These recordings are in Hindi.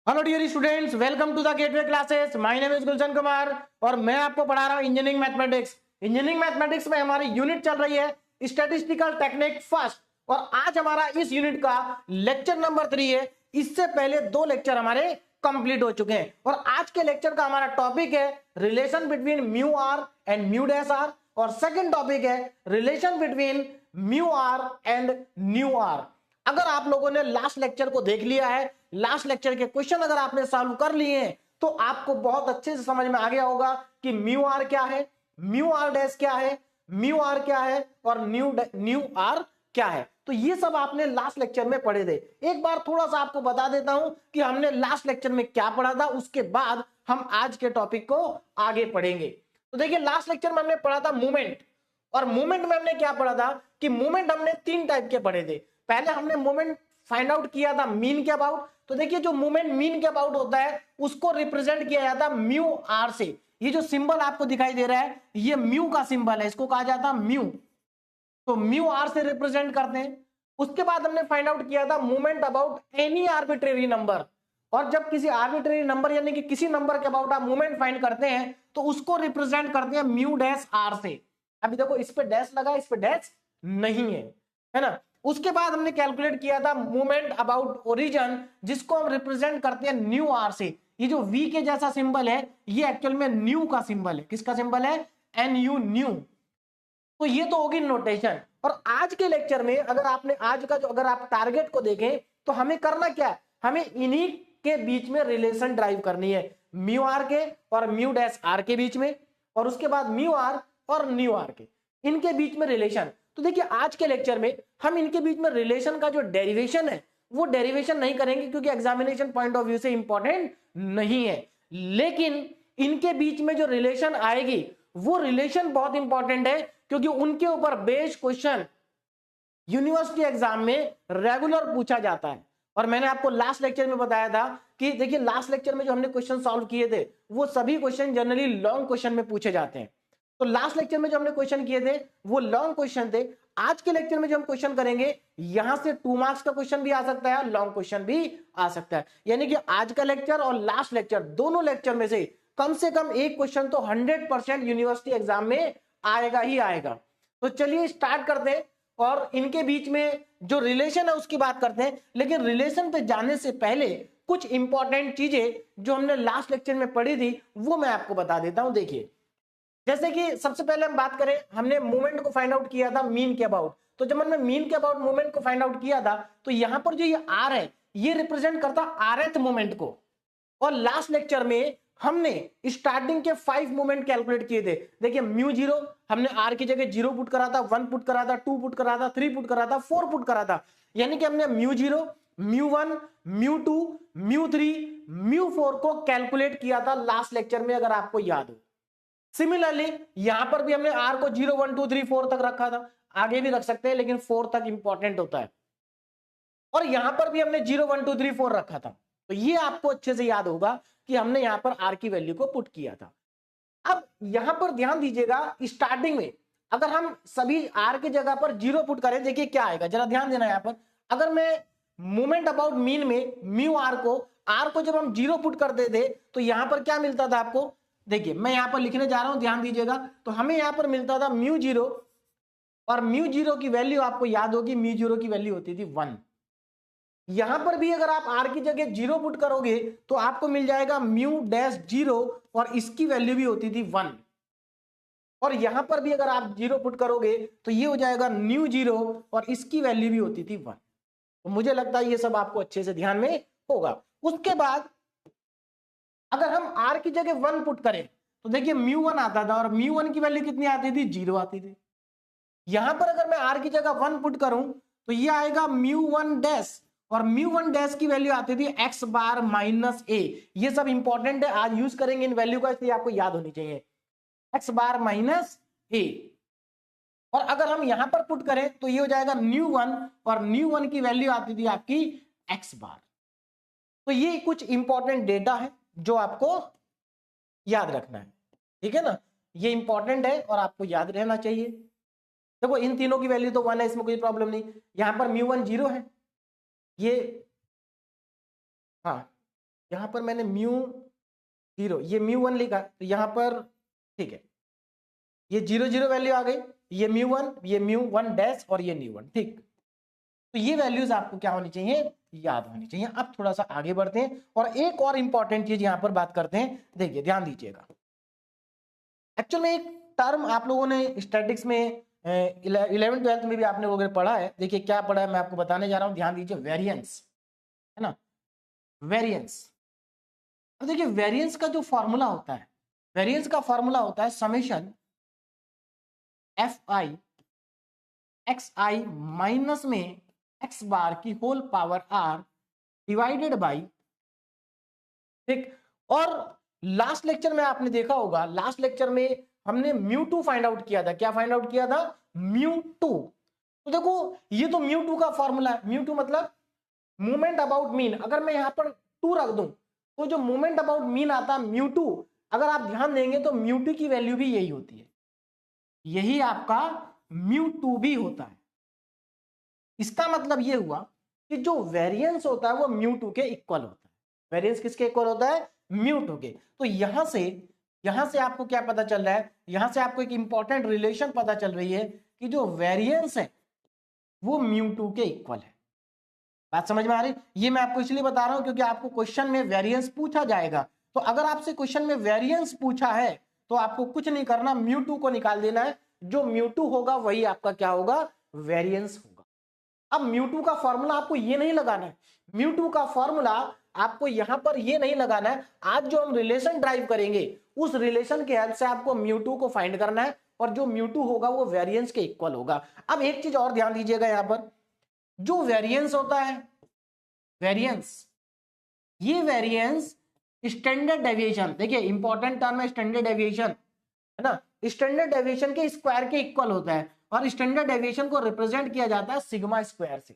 Hello dear students, welcome to the gateway classes. My name is Gulshan Kumar और मैं आपको पढ़ा रहा हूं इंजीनियरिंग मैथमेटिक्स। इंजीनियरिंग मैथमेटिक्स में हमारी यूनिट चल रही है स्टैटिस्टिकल टेक्निक फर्स्ट और आज हमारा इस यूनिट का लेक्चर नंबर 3 है। इससे पहले 2 लेक्चर हमारे कंप्लीट हो चुके हैं और आज के लेक्चर का हमारा टॉपिक है relation between mu r and mu dash r और सेकंड टॉपिक है relation between mu r and nu r. अगर आप लोगों ने लास्ट लेक्चर को देख लिया है, लास्ट लेक्चर के क्वेश्चन अगर आपने सॉल्व कर लिए हैं तो आपको बहुत अच्छे से समझ में आ गया होगा कि म्यू आर क्या है, म्यू आर डैश क्या है, म्यू आर क्या है और न्यू आर क्या है। तो ये सब आपने लास्ट लेक्चर में पढ़े थे। एक बार थोड़ा सा आपको बता देता हूं कि हमने लास्ट लेक्चर में क्या पढ़ा था, उसके बाद हम आज के टॉपिक को आगे पढ़ेंगे। तो देखिए, लास्ट लेक्चर में हमने पढ़ा था मूवमेंट और मूवमेंट में हमने क्या पढ़ा था कि मूवमेंट हमने 3 टाइप के पढ़े थे। पहले हमने मूवमेंट फाइंड आउट किया था मीन के अबाउट। तो देखिए, जो मूवमेंट मीन के अबाउट होता है उसको रिप्रेजेंट किया जाता है म्यू आर से। ये जो सिंबल आपको दिखाई दे रहा है ये म्यू का सिंबल है, इसको कहा जाता है म्यू। तो म्यू आर से रिप्रेजेंट करते हैं। उसके बाद हमने फाइंड आउट किया था movement about any arbitrary number. और जब किसी आर्बिट्रेरी नंबर यानी कि किसी नंबर के अबाउट आप मूवमेंट फाइंड करते हैं तो उसको रिप्रेजेंट करते हैं म्यू डैश आर से। अभी देखो, इस पे डैश लगा, इस पे डैश नहीं है ना। उसके बाद हमने कैलकुलेट किया था मूवमेंट अबाउट ओरिजिन, जिसको हम रिप्रेजेंट करते हैं न्यू आर से। ये जो वी के जैसा सिंबल है ये एक्चुअल में न्यू का सिंबल है। किसका सिंबल है? N u, nu. तो ये तो होगी नोटेशन। और आज के लेक्चर में अगर आपने आज का जो अगर आप टारगेट को देखें तो हमें करना क्या है, हमें इन्हीं के बीच में रिलेशन ड्राइव करनी है, म्यू आर के और म्यू डैश आर के बीच में, और उसके बाद म्यू आर और न्यू आर के, इनके बीच में रिलेशन। तो देखिए, आज के लेक्चर में हम इनके बीच में रिलेशन का जो डेरिवेशन है वो डेरिवेशन नहीं करेंगे क्योंकि एग्जामिनेशन पॉइंट ऑफ व्यू से इंपॉर्टेंट नहीं है। लेकिन इनके बीच में जो रिलेशन आएगी वो रिलेशन बहुत इंपॉर्टेंट है क्योंकि उनके ऊपर बेस्ड क्वेश्चन यूनिवर्सिटी एग्जाम में रेगुलर पूछा जाता है। और मैंने आपको लास्ट लेक्चर में बताया था कि देखिए, लास्ट लेक्चर में जो हमने क्वेश्चन सॉल्व किए थे वो सभी क्वेश्चन जनरली लॉन्ग क्वेश्चन में पूछे जाते हैं। तो लास्ट लेक्चर में जो हमने क्वेश्चन किए थे वो लॉन्ग क्वेश्चन थे। आज के लेक्चर में जो हम क्वेश्चन करेंगे यहां से 2 मार्क्स का क्वेश्चन भी आ सकता है, लॉन्ग क्वेश्चन भी आ सकता है। यानी कि आज का लेक्चर और लास्ट लेक्चर दोनों लेक्चर में से कम एक क्वेश्चन तो 100% यूनिवर्सिटी एग्जाम में आएगा ही आएगा। तो चलिए स्टार्ट करते हैं और इनके बीच में जो रिलेशन है उसकी बात करते हैं। लेकिन रिलेशन पे जाने से पहले कुछ इंपॉर्टेंट चीजें जो हमने लास्ट लेक्चर में पढ़ी थी वो मैं आपको बता देता हूं। देखिए, जैसे कि सबसे पहले हम बात करें, हमने मूवमेंट को फाइंड आउट किया था मीन के अबाउट। तो जब हमने मीन के अबाउट मूवमेंट को फाइंड आउट किया था तो यहां पर जो ये आर है ये रिप्रेजेंट करता आरएथ मूवमेंट को। और लास्ट लेक्चर में हमने स्टार्टिंग के 5 मूवमेंट कैलकुलेट किए थे। देखिए, म्यू जीरो हमने आर की जगह 0 पुट करा था, 1 पुट करा था, 2 पुट करा था, 3 पुट करा था, 4 पुट करा था। यानी कि हमने mu zero, mu 1, mu 2, mu 3, mu 4 को कैलकुलेट किया था लास्ट लेक्चर में, अगर आपको याद हो। सिमिलरली यहां पर भी हमने आर को 0 1 2 3 4 तक रखा था, आगे भी रख सकते हैं लेकिन 4 तक इंपॉर्टेंट होता है। और यहां पर भी हमने 0 1 2 3 4 रखा था। तो ये आपको अच्छे से याद होगा कि हमने यहां पर आर की वैल्यू को पुट किया था। अब यहां पर ध्यान दीजिएगा, स्टार्टिंग में अगर हम सभी आर की जगह पर 0 पुट करें, देखिए क्या आएगा, जरा ध्यान देना। यहां पर अगर मैं मूवमेंट अबाउट मीन में म्यू आर को जब हम 0 पुट करते थे तो यहां पर क्या मिलता था आपको? देखिए, मैं यहां पर लिखने जा रहा हूं, ध्यान दीजिएगा। तो हमें यहां पर मिलता था म्यू 0 और म्यू 0 की वैल्यू आपको याद होगी, म्यू 0 की वैल्यू होती थी 1। यहां पर भी अगर आप आर की जगह 0 पुट करोगे तो आपको मिल जाएगा म्यू डैश 0 और इसकी वैल्यू भी होती थी 1। और यहां पर भी अगर आप 0 पुट करोगे तो ये हो जाएगा न्यू 0 और इसकी वैल्यू भी होती थी 1। तो मुझे लगता है ये सब आपको अच्छे से ध्यान में होगा। उसके बाद अगर हम आर की जगह 1 पुट करें तो देखिए म्यू 1 आता था और म्यू 1 की वैल्यू कितनी आती थी? 0 आती थी। यहां पर अगर मैं आर की जगह 1 पुट करूं तो ये आएगा म्यू 1 डैश और म्यू 1 डैश की वैल्यू आती थी एक्स बार माइनस ए। ये सब इंपॉर्टेंट है, आज यूज करेंगे इन वैल्यू का, इसलिए आपको याद होनी चाहिए, एक्स बार माइनस ए। और अगर हम यहां पर पुट करें तो ये हो जाएगा न्यू 1 और न्यू 1 की वैल्यू आती थी आपकी एक्स बार। तो ये कुछ इंपॉर्टेंट डेटा है जो आपको याद रखना है, ठीक है ना। ये इंपॉर्टेंट है और आपको याद रहना चाहिए। देखो, इन तीनों की वैल्यू तो 1 है, इसमें कोई प्रॉब्लम नहीं। यहां पर म्यू 1 0 है, ये हाँ यहां पर मैंने म्यू 0, ये म्यू 1 लिखा, तो यहां पर ठीक है, ये 0 0 वैल्यू आ गई, ये म्यू 1, ये म्यू 1 डैश और ये म्यू 1, ठीक। तो ये वैल्यूज आपको क्या होनी चाहिए, याद होनी चाहिए। अब थोड़ा सा आगे बढ़ते हैं और एक और इंपॉर्टेंट चीज यहां पर बात करते हैं। देखिए ध्यान दीजिएगा, एक्चुअल में एक टर्म आप लोगों ने स्टैटिक्स में 11th 12th में भी आपने वगैरह पढ़ा है। देखिए क्या पढ़ा है मैं आपको बताने जा रहा हूं, ध्यान दीजिए, वेरिएंस, है ना, वेरिएंस। अब देखिए वेरिएंस का जो फॉर्मूला होता है, वेरिएंस का फॉर्मूला होता है summation f i x i minus में एक्स बार की whole power r divided by, ठीक। और लास्ट लेक्चर में आपने देखा होगा, लास्ट लेक्चर में हमने म्यू 2 फाइंड आउट किया था। क्या फाइंड आउट किया था, म्यू 2। तो देखो ये तो म्यू 2 का फॉर्मूला है, म्यू 2 मतलब मूवमेंट अबाउट मीन। अगर मैं यहां पर 2 रख दूं तो जो मूवमेंट अबाउट मीन आता है म्यू 2, अगर आप ध्यान देंगे तो म्यू 2 की वैल्यू भी यही होती है, यही आपका म्यू 2 भी होता है। इसका मतलब ये हुआ कि जो वेरिएंस होता है वो म्यू 2 के इक्वल होता है। वेरिएंस किसके इक्वल होता है, म्यू 2 के। तो यहां से आपको क्या पता चल रहा है, यहां से आपको एक इंपॉर्टेंट रिलेशन पता चल रही है कि जो वेरिएंस है वो म्यू 2 के इक्वल है। बात समझ में आ रही, ये मैं आपको इसलिए बता रहा हूं क्योंकि आपको क्वेश्चन में वेरिएंस पूछा जाएगा। तो अगर आपसे क्वेश्चन में वेरिएंस पूछा है तो आपको कुछ नहीं करना, म्यू 2 को निकाल देना है। जो म्यू 2 होगा वही आपका क्या होगा, वेरिएंस होगा। अब म्यू 2 का फॉर्मूला आपको ये नहीं लगाना है, म्यू 2 का फॉर्मूला आपको यहां पर ये नहीं लगाना है। आज जो हम रिलेशन ड्राइव करेंगे उस रिलेशन के हेल्प से आपको म्यू 2 को फाइंड करना है और जो म्यू 2 होगा वो वेरिएंस के इक्वल होगा। अब एक चीज और ध्यान दीजिएगा, यहां पर जो वेरिएंस होता है, वेरिएंस, ये वेरिएंस स्टैंडर्ड डेविएशन, देखिए इंपॉर्टेंट टर्म है स्टैंडर्ड डेविएशन, है ना, स्टैंडर्ड डेविएशन के स्क्वायर के इक्वल होता है। और स्टैंडर्ड डेविएशन को रिप्रेजेंट किया जाता है सिग्मा स्क्वायर से।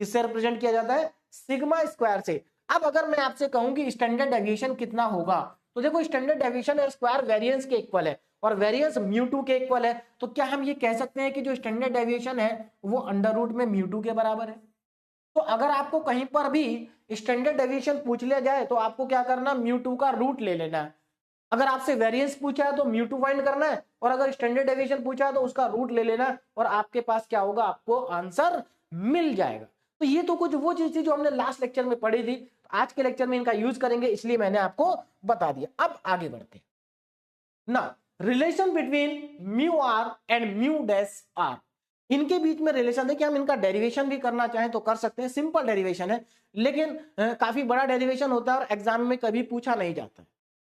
किससे रिप्रेजेंट किया जाता है, सिग्मा स्क्वायर से। अब अगर मैं आपसे कहूं कि स्टैंडर्ड डेविएशन कितना होगा, तो देखो स्टैंडर्ड डेविएशन स्क्वायर वेरिएंस के इक्वल है और वेरिएंस म्यू 2 के इक्वल है। तो क्या हम ये कह सकते हैं कि जो स्टैंडर्ड डेविएशन है वो अंडर रूट में म्यू 2 के बराबर है। तो अगर आपको कहीं पर भी स्टैंडर्ड डेविएशन पूछ लिया जाए तो आपको क्या करना, म्यू 2 का रूट ले लेना है। अगर आपसे वेरिएंस पूछा है तो म्यू 2 फाइंड करना है और अगर स्टैंडर्ड डेविएशन पूछा है तो उसका रूट ले लेना है और आपके पास क्या होगा, आपको आंसर मिल जाएगा। तो ये तो कुछ वो चीज थी जो हमने लास्ट लेक्चर में पढ़ी थी, आज के लेक्चर में इनका यूज करेंगे इसलिए मैंने आपको बता दिया। अब आगे बढ़ते हैं ना, relation between mu r and mu dash r, इनके बीच में रिलेशन। देखिए हम इनका डेरिवेशन भी करना चाहें तो कर सकते हैं, सिंपल डेरिवेशन है लेकिन काफी बड़ा डेरिवेशन होता है और एग्जाम में कभी पूछा नहीं जाता है,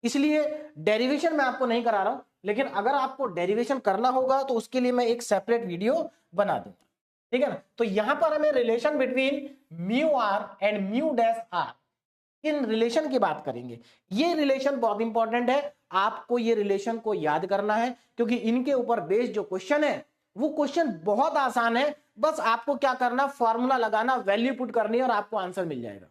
इसलिए डेरिवेशन मैं आपको नहीं करा रहा हूं। लेकिन अगर आपको डेरिवेशन करना होगा तो उसके लिए मैं एक सेपरेट वीडियो बना दूंगा, ठीक है ना। तो यहां पर हमें relation between mu r and mu dash r, इन रिलेशन की बात करेंगे। ये रिलेशन बहुत इंपॉर्टेंट है, आपको ये रिलेशन को याद करना है क्योंकि इनके ऊपर बेस्ड जो क्वेश्चन है वो क्वेश्चन बहुत आसान है। बस आपको क्या करना, फॉर्मूला लगाना, वैल्यू पुट करनी है और आपको आंसर मिल जाएगा।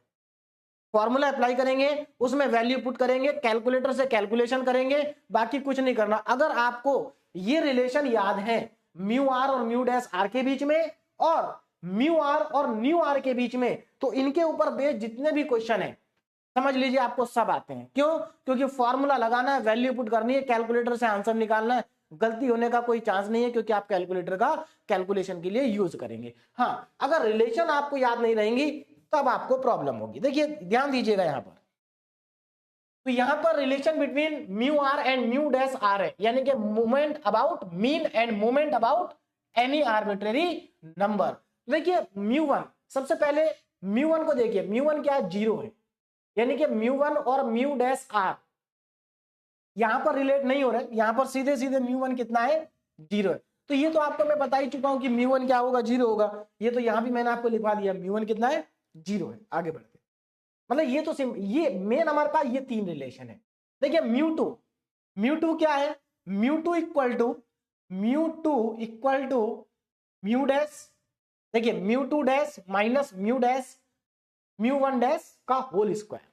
फॉर्मूला अप्लाई करेंगे, उसमें वैल्यू पुट करेंगे, कैलकुलेटर से कैलकुलेशन करेंगे, बाकी कुछ नहीं करना। अगर आपको ये रिलेशन याद है म्यू आर और म्यू डैश आर के बीच में और म्यू आर और न्यू आर के बीच में, तो इनके ऊपर बेस्ड जितने भी क्वेश्चन है समझ लीजिए आपको सब आते हैं। क्यों, क्योंकि फॉर्मूला लगाना है, वैल्यू पुट करनी है, कैलकुलेटर से आंसर निकालना है, गलती होने का कोई चांस नहीं है क्योंकि आप कैलकुलेटर का कैलकुलेशन के लिए यूज करेंगे। हाँ, अगर रिलेशन आपको याद नहीं रहेंगी तब आपको प्रॉब्लम होगी। देखिए ध्यान दीजिएगा यहां पर, तो यहां पर relation between mu r and mu dash r है, यानी कि movement about mean and movement about any arbitrary number. देखिए म्यू 1, सबसे पहले म्यू 1 को देखिए, म्यू 1 क्या है, 0 है, यानी कि म्यू 1 और म्यू डैश आर यहां पर रिलेट नहीं हो रहे, यहां पर सीधे सीधे म्यू 1 कितना है, 0 है। तो ये तो आपको मैं बता ही चुका हूं कि म्यू 1 क्या होगा, 0 होगा। ये तो यहां भी मैंने आपको लिखवा दिया, म्यू 1 कितना है, 0 है। आगे बढ़ते, मतलब ये तो ये मेन हमारे पास ये 3 रिलेशन है। देखिए म्यू 2 क्या है, mu 2 equal to mu dash, देखिए mu 2 dash minus mu dash mu 1 dash का होल स्क्वायर,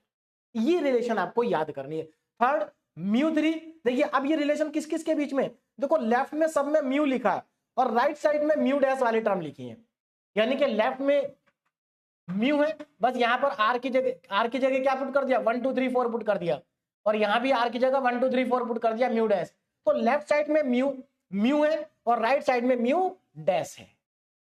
ये रिलेशन आपको याद करनी है। थर्ड म्यू 3, देखिए अब ये रिलेशन किस किस के बीच में, देखो लेफ्ट में सब में म्यू लिखा है और राइट साइड में म्यू डैश वाली टर्म लिखी है, यानी कि लेफ्ट में म्यू है, बस यहाँ पर आर की जगह क्या पुट कर दिया, 1 2 3 4 पुट कर दिया, और यहाँ भी आर की जगह 1 2 3 4 पुट कर दिया म्यू डैश। तो लेफ्ट साइड में म्यू है और राइट साइड में म्यू डैश है।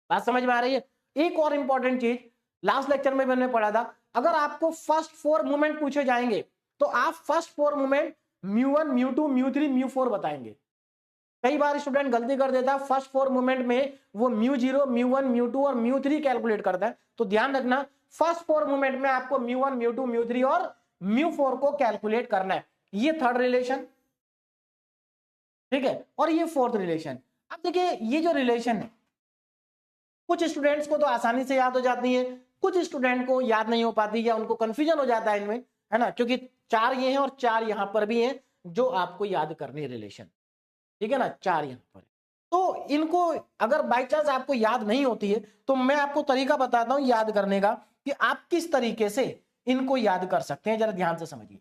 बात समझ में आ रही है। एक और इंपॉर्टेंट चीज लास्ट लेक्चर में मैंने पढ़ा था, अगर आपको फर्स्ट 4 मूवमेंट पूछे जाएंगे तो आप फर्स्ट 4 मूवमेंट म्यू1 म्यू2 म्यू3 म्यू4 बताएंगे। कई बार स्टूडेंट गलती कर देता है, फर्स्ट 4 मूवमेंट में वो म्यू0 म्यू1 म्यू2 और म्यू3 कैलकुलेट करता है। तो ध्यान रखना, फर्स्ट 4 मूवमेंट में आपको म्यू1 म्यू2 म्यू3 और म्यू4 को कैलकुलेट करना है। ये थर्ड रिलेशन, ठीक है, और ये फोर्थ रिलेशन। अब देखिए ये जो रिलेशन है कुछ स्टूडेंट्स को तो आसानी से याद हो जाती है, कुछ स्टूडेंट को याद नहीं हो पाती या उनको कंफ्यूजन हो जाता है इनमें, है ना, क्योंकि 4 ये हैं और 4 यहां पर भी हैं जो आपको याद करनी है रिलेशन, ठीक है ना, 4 यहां पर। तो इनको अगर बाई चांस आपको याद नहीं होती है तो मैं आपको तरीका बताता हूं याद करने का कि आप किस तरीके से इनको याद कर सकते हैं। जरा ध्यान से समझिए,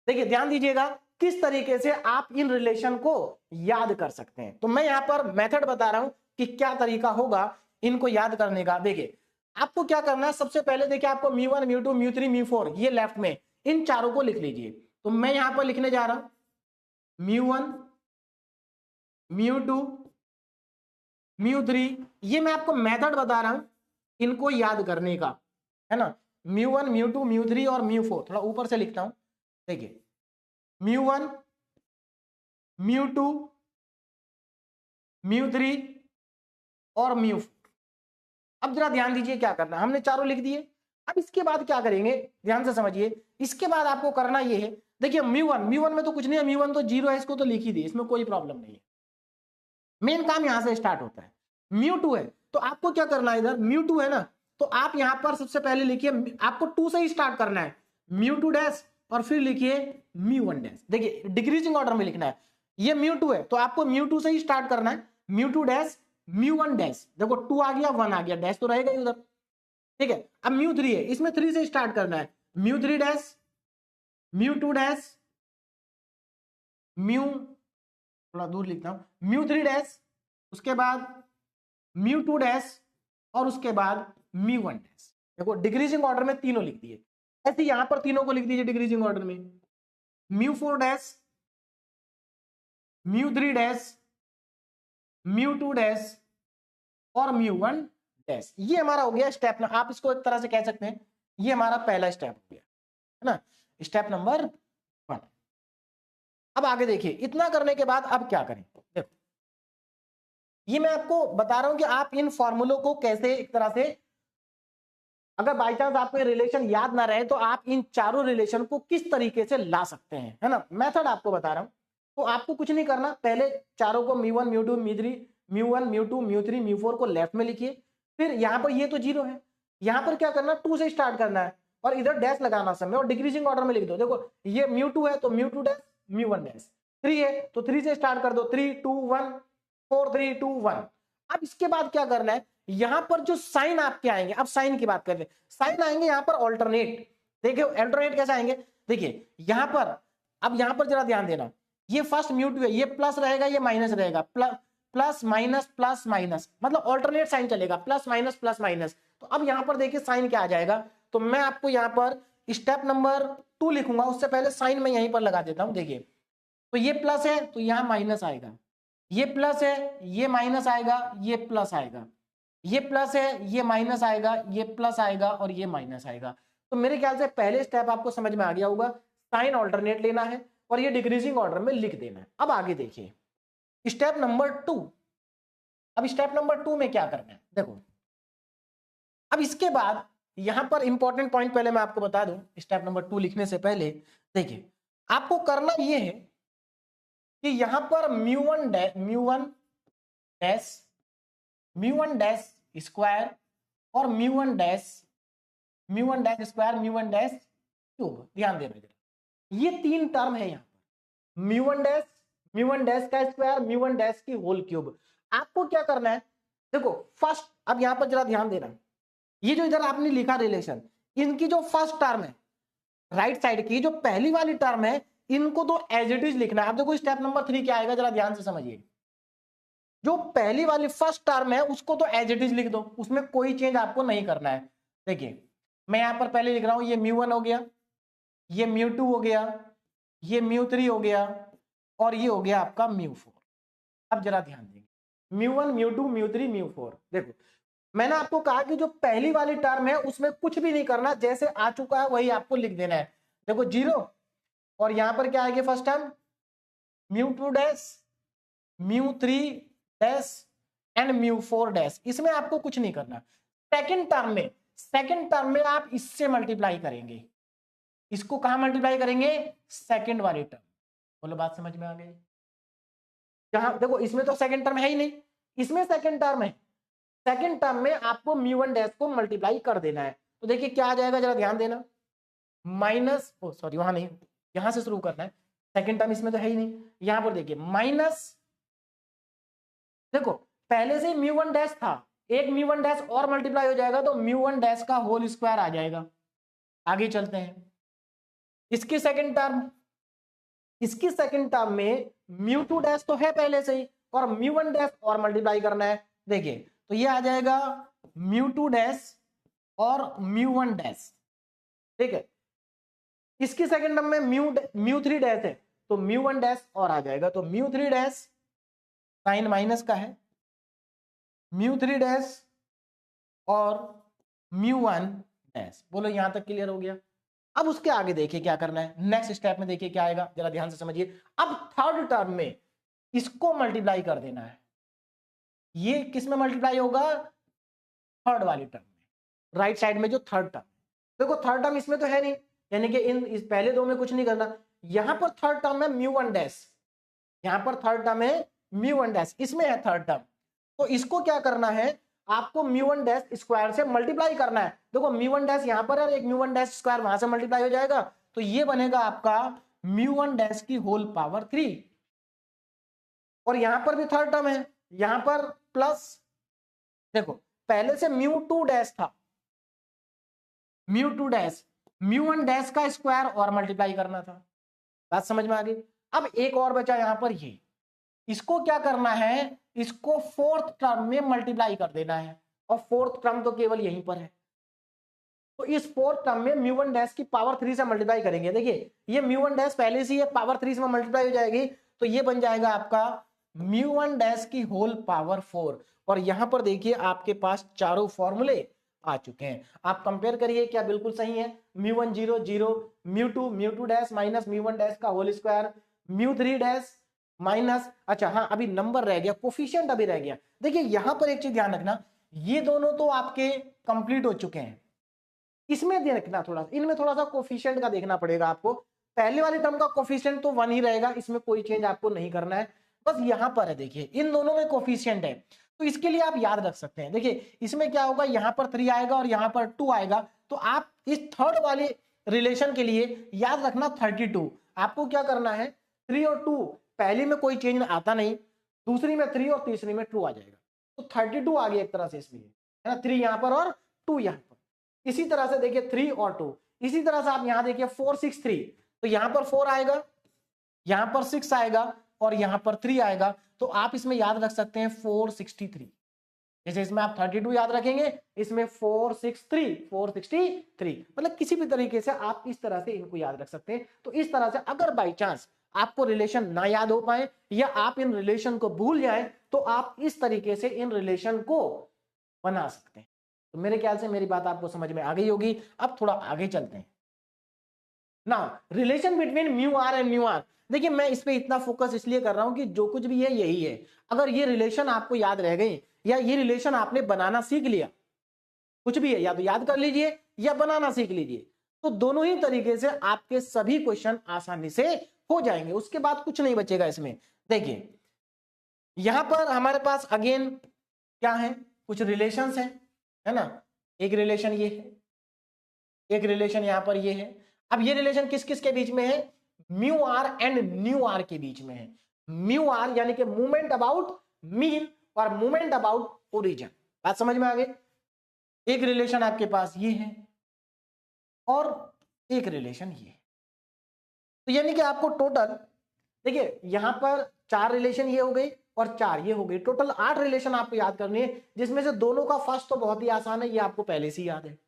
देखिए ध्यान दीजिएगा किस तरीके से आप इन रिलेशन को याद कर सकते हैं। तो मैं यहां पर मेथड बता रहा हूं कि क्या तरीका होगा इनको याद करने का। देखिए आपको क्या करना है, सबसे पहले देखिए आपको म्यू1 म्यू2 म्यू3 म्यू4 ये लेफ्ट में इन चारों को लिख लीजिए। तो मैं यहां पर लिखने जा रहा हूं म्यू1 म्यू2 म्यू3, ये मैं आपको मेथड बता रहा हूं इनको याद करने का, है ना। म्यू1 म्यू2 म्यू3 और म्यू4, थोड़ा ऊपर से लिखता हूं। देखिए म्यू1 म्यू2 म्यू3 और म्यू4। अब जरा ध्यान दीजिए क्या करना है, हमने चारों लिख दिए। अब इसके बाद क्या करेंगे, ध्यान से समझिए, इसके बाद आपको करना ये है, देखिए म्यू1 में तो कुछ नहीं है, म्यू1 तो 0 है, इसको तो लिख ही दिए, इसमें कोई प्रॉब्लम नहीं है। मेन काम यहां से स्टार्ट होता है। म्यू2 है तो आपको क्या करना है, इधर म्यू2 है ना, तो आप यहां पर सबसे पहले लिखिए, आपको 2 से ही स्टार्ट करना है, म्यू2 डैश और फिर लिखिए म्यू1 डैश। देखिए डिक्रीजिंग ऑर्डर में लिखना है। ये म्यू2 है तो आपको म्यू2 से ही स्टार्ट करना है, म्यू2 डैश म्यू1 डैश। देखो 2 आ गया 1 आ गया, डैश तो रहेगा ही उधर, ठीक है। अब म्यू3 है, इसमें 3 से स्टार्ट करना है, म्यू3 डैश म्यू2 डैश म्यू, थोड़ा दूर लिखता हूं, म्यू3 डैश, उसके बाद म्यू2 डैश और उसके बाद म्यू1 डैश। देखो डिक्रीजिंग ऑर्डर में तीनों लिख दिए, ऐसे यहां पर तीनों को लिख दीजिए डिक्रीजिंग ऑर्डर में, म्यू4 डैश म्यू3 डैश म्यू2 डैश और म्यू1 डैश। ये हमारा हो गया स्टेप, आप इसको एक तरह से कह सकते हैं ये हमारा पहला स्टेप हो गया, है ना, स्टेप नंबर 1। अब आगे देखिए, इतना करने के बाद अब क्या करें, देखो ये मैं आपको बता रहा हूं कि आप इन फॉर्मूलों को कैसे एक तरह से, अगर बाई चांस आपको रिलेशन याद ना रहे तो आप इन चारों रिलेशन को किस तरीके से ला सकते हैं, है ना, मेथड आपको बता रहा हूं। तो आपको कुछ नहीं करना, पहले चारों को म्यू1 म्यू2 म्यू3 म्यू1 म्यू2 म्यू3 म्यू4 को लेफ्ट में लिखिए, फिर यहां पर ये तो 0 है, यहां पर क्या करना, 2 से स्टार्ट करना है और इधर डैश लगाना समय, और डिक्रीजिंग ऑर्डर में लिख दो। देखो ये म्यू2 है तो म्यू2 डैश म्यू1 डैश, 3 है तो 3 से स्टार्ट कर दो, 3 2 1 4 3 2 1। अब इसके बाद क्या करना है, यहां पर जो साइन आपके आएंगे, अब साइन की बात करते हैं, साइन आएंगे यहां पर ऑल्टरनेट। देखिए अल्टरनेट कैसे आएंगे, देखिए यहां पर, अब यहां पर जरा ध्यान देना, ये फर्स्ट म्यू2 है, ये प्लस रहेगा ये माइनस रहेगा, प्लस माइनस, मतलब ऑल्टरनेट साइन चलेगा, प्लस माइनस। तो अब यहां पर देखिए साइन क्या आ जाएगा, तो मैं आपको यहां पर स्टेप नंबर 2 लिखूंगा, उससे पहले साइन मैं यहीं पर लगा देता हूं। देखिए तो ये प्लस है तो यहां माइनस आएगा, ये प्लस है ये माइनस आएगा, ये प्लस आएगा, ये प्लस है ये माइनस आएगा, ये प्लस आएगा और ये माइनस आएगा। तो मेरे ख्याल से पहले स्टेप आपको समझ में आ गया होगा, साइन ऑल्टरनेट लेना है और ये डिक्रीजिंग ऑर्डर में लिख देना है। अब आगे देखिए स्टेप नंबर 2। अब स्टेप नंबर 2 में क्या करना है, देखो अब इसके बाद यहां पर इंपॉर्टेंट पॉइंट पहले मैं आपको बता दूं, स्टेप नंबर 2 लिखने से पहले देखिए आपको करना यह है कि यहां पर म्यू1 डैश स्क्वायर और म्यू1 डैश स्क्वायर म्यू1 डैश क्यूब, ध्यान देना जरा, ये 3 टर्म है यहां पर, म्यू1 डैश का स्क्वायर म्यू1 डैश की होल क्यूब। आपको क्या करना है, देखो फर्स्ट, अब यहां पर जरा ध्यान देना, ये जो इधर आपने लिखा रिलेशन, इनकी जो फर्स्ट टर्म है राइट साइड की, जो पहली वाली टर्म है, इनको तो एज इट इज लिखना है। अब देखो स्टेप नंबर 3 क्या आएगा, जरा ध्यान से समझिए, जो पहली वाली फर्स्ट टर्म है उसको तो एज इट इज लिख दो, उसमें कोई चेंज आपको नहीं करना है। देखिए मैं यहां पर पहले लिख रहा हूं, ये म्यू1 हो गया, ये म्यू2 हो गया, ये म्यू3 हो गया, और ये हो गया आपका म्यू4। अब जरा ध्यान देंगे, म्यू1 म्यू2 म्यू3 म्यू4। देखो मैंने आपको कहा कि जो पहली वाली टर्म है उसमें कुछ भी नहीं करना, जैसे आ चुका है वही आपको लिख देना है। देखो 0, और यहां पर क्या आएगी first term म्यू2 dash, म्यू3 dash and म्यू4 dash. इसमें आपको कुछ नहीं करना। सेकंड टर्म में आप इससे मल्टीप्लाई करेंगे। इसको कहां मल्टीप्लाई करेंगे? सेकंड वाली टर्म। बोलो बात समझ में आ गई? जहां देखो इसमें तो सेकंड टर्म है ही नहीं, इसमें सेकंड टर्म है। सेकंड टर्म में आपको म्यू1 डैश को मल्टीप्लाई कर देना है। तो देखिए क्या आ जाएगा, जरा ध्यान देना, माइनस, सॉरी वहां नहीं, यहां से शुरू करना है। सेकंड टर्म इसमें तो है ही नहीं, यहां पर देखिए माइनस, देखो पहले से म्यू1 डैश था, एक म्यू1 डैश और मल्टीप्लाई हो जाएगा तो म्यू1 डैश का होल स्क्वायर आ जाएगा। आगे चलते हैं, इसकी सेकंड टर्म में म्यू2 डैश तो है पहले से ही, और म्यू1 डैश और मल्टीप्लाई करना है। देखिए तो ये आ जाएगा म्यू2 डैश और म्यू1 डैश, ठीक है। इसकी सेकंड टर्म में म्यू3 डैश है तो म्यू1 डैश और आ जाएगा, तो म्यू3 डैश साइन माइनस का है, म्यू3 डैश और म्यू1 डैश। बोलो यहां तक क्लियर हो गया? अब उसके आगे देखिए क्या करना है, नेक्स्ट स्टेप में देखिए क्या आएगा, जरा ध्यान से समझिए। अब थर्ड टर्म में इसको मल्टीप्लाई कर देना है। ये किस में मल्टीप्लाई होगा? थर्ड वाली टर्म में, राइट साइड में जो थर्ड टर्म। देखो थर्ड टर्म इसमें तो है नहीं, यानी कि इस पहले दो में कुछ नहीं करना। यहां पर थर्ड टर्म है म्यू1 डैश, यहां पर थर्ड टर्म है म्यू1 डैश, इसमें है थर्ड टर्म। तो इसको क्या करना है, आपको म्यू1 डैश स्क्वायर से मल्टीप्लाई करना है। देखो म्यू1 डैश यहां पर है और एक म्यू1 डैश स्क्वायर वहां से मल्टीप्लाई हो जाएगा, तो ये बनेगा आपका म्यू1 डैश की होल पावर 3। और यहां पर भी थर्ड टर्म है, यहां पर प्लस, देखो पहले से म्यू2 डैश था, म्यू2 डैश, म्यू1 डैश का स्क्वायर और मल्टीप्लाई करना था। बात समझ में आ गई? अब एक और बचा यहां पर, ये इसको क्या करना है, इसको फोर्थ टर्म में मल्टीप्लाई कर देना है, और फोर्थ टर्म तो केवल यहीं पर है। तो इस फोर्थ टर्म में म्यू1 डैश की पावर 3 से मल्टीप्लाई करेंगे। देखिए ये म्यू1 डैश पहले से ये पावर 3 से मल्टीप्लाई हो जाएगी, तो ये बन जाएगा आपका म्यू1 डैश की होल पावर 4। और यहां पर देखिए आपके पास चारों फॉर्मूले आ चुके हैं। आप कंपेयर करिए क्या बिल्कुल सही है। म्यू1 0 0, म्यू2 डैश माइनस म्यू1 डैश का होल स्क्वायर, म्यू3 डैश माइनस, अच्छा हाँ अभी नंबर रह गया, कोफिशिएंट अभी रह गया। देखिए यहां पर एक चीज ध्यान रखना, ये दोनों तो आपके कंप्लीट हो चुके हैं, इसमें देखना थोड़ा, इनमें थोड़ा सा कोफिशिएंट का देखना पड़ेगा आपको। पहले वाली टर्म का कोफिशिएंट तो 1 ही रहेगा, इसमें कोई चेंज आपको नहीं करना है। बस यहां पर है देखिए इन दोनों में कोफिशिएंट है, तो इसके लिए आप याद रख सकते हैं। देखिए इसमें क्या होगा, यहां पर 3 आएगा और यहां पर 2 आएगा, तो आप इस थर्ड वाले रिलेशन के लिए याद रखना 32। आपको क्या करना है, 3 और 2, पहली में कोई चेंज आता नहीं, दूसरी में 3 और तीसरी में 2 आ जाएगा, तो 32 आ गया एक तरह से इसमें, है ना, 3 यहां पर और 2 यहां पर। इसी तरह से देखिए 3 और 2, इसी तरह से आप यहां देखिए 4 6 3, तो यहां पर 4 आएगा, यहां पर 6 आएगा और यहां पर 3 आएगा, तो आप इसमें याद रख सकते हैं 463। जैसे इसमें आप 32 याद रखेंगे, इसमें 463, मतलब किसी भी तरीके से आप इस तरह से इनको याद रख सकते हैं। तो इस तरह से अगर बाई चांस आपको रिलेशन ना याद हो पाए या आप इन रिलेशन को भूल जाएं, तो आप इस तरीके से इन रिलेशन को बना सकते हैं। तो मेरे ख्याल से मेरी बात आपको समझ में आ गई होगी। अब थोड़ा आगे चलते हैं ना, relation between mu r and mu r. देखिए मैं इस पे इतना फोकस इसलिए कर रहा हूं कि जो कुछ भी है यही है। अगर ये रिलेशन आपको याद रह गई या ये रिलेशन आपने बनाना सीख लिया, कुछ भी है, या तो याद कर लीजिए या बनाना सीख लीजिए, तो दोनों ही तरीके से आपके सभी क्वेश्चन आसानी से हो जाएंगे, उसके बाद कुछ नहीं बचेगा इसमें। देखिए यहां पर हमारे पास अगेन क्या है, कुछ रिलेशंस हैं, है ना। एक रिलेशन ये है, एक रिलेशन यहां पर ये है। अब ये रिलेशन किस किस के बीच में है, mu r and nu r के बीच में है। म्यू आर यानी कि मूवमेंट अबाउट मीन और मूवमेंट अबाउट ओरिजिन। बात समझ में आ गई? एक रिलेशन आपके पास ये है और एक रिलेशन ये है, तो यानी कि आपको टोटल देखिए यहां पर 4 रिलेशन ये हो गई और 4 ये हो गई, टोटल 8 रिलेशन आपको याद करनी है, जिसमें से दोनों का फर्स्ट तो बहुत ही आसान है, ये आपको पहले से याद है।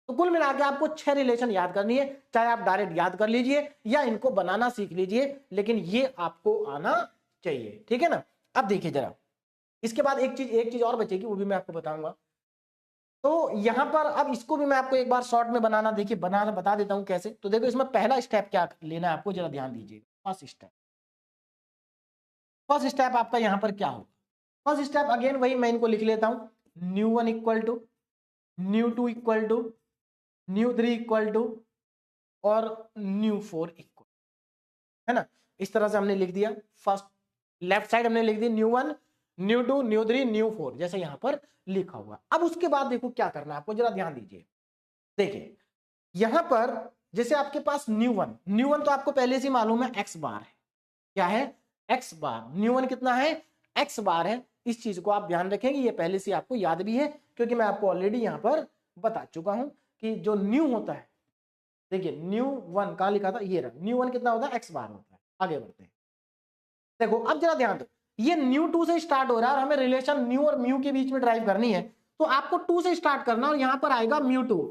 तो कुल मिला के आपको 6 रिलेशन याद करनी है, चाहे आप डायरेक्ट याद कर लीजिए या इनको बनाना सीख लीजिए, लेकिन ये आपको आना चाहिए, ठीक है ना। अब देखिए जरा, इसके बाद एक चीज और बचेगी, वो भी मैं आपको बताऊंगा। तो यहां पर अब इसको भी मैं आपको एक बार शॉर्ट में बनाना, देखिए बनाना बता देता हूं कैसे। तो देखो इसमें पहला स्टेप क्या लेना है आपको, जरा ध्यान दीजिएगा। फर्स्ट स्टेप आपका यहां पर क्या होगा। फर्स्ट स्टेप अगेन वही मैं इनको लिख लेता हूं, mu one equal to mu two equal to न्यू3 इक्वल टू और न्यू4 इक्वल, है ना। इस तरह से हमने लिख दिया। फर्स्ट लेफ्ट साइड हमने लिख दी न्यू1 न्यू2 न्यू3 न्यू4, जैसे यहां पर लिखा हुआ। अब उसके बाद देखो क्या करना है आपको, जरा ध्यान दीजिए। देखिए यहां पर जैसे आपके पास न्यू1 तो आपको पहले से मालूम है एक्स बार है, क्या है, एक्स बार। न्यू1 कितना है, एक्स बार है। इस चीज को आप ध्यान रखेंगे, ये पहले से आपको याद भी है, क्योंकि मैं आपको ऑलरेडी यहां पर बता चुका हूं कि जो न्यू होता है, देखिए न्यू1 कहां लिखा था, ये रहा, न्यू1 कितना होता है, एक्स बार होता है। आगे बढ़ते हैं, देखो अब जरा ध्यान दो, ये न्यू2 से स्टार्ट हो रहा है और हमें रिलेशन न्यू और म्यू के बीच में ड्राइव करनी है, तो आपको 2 से स्टार्ट करना और यहां पर आएगा म्यू2,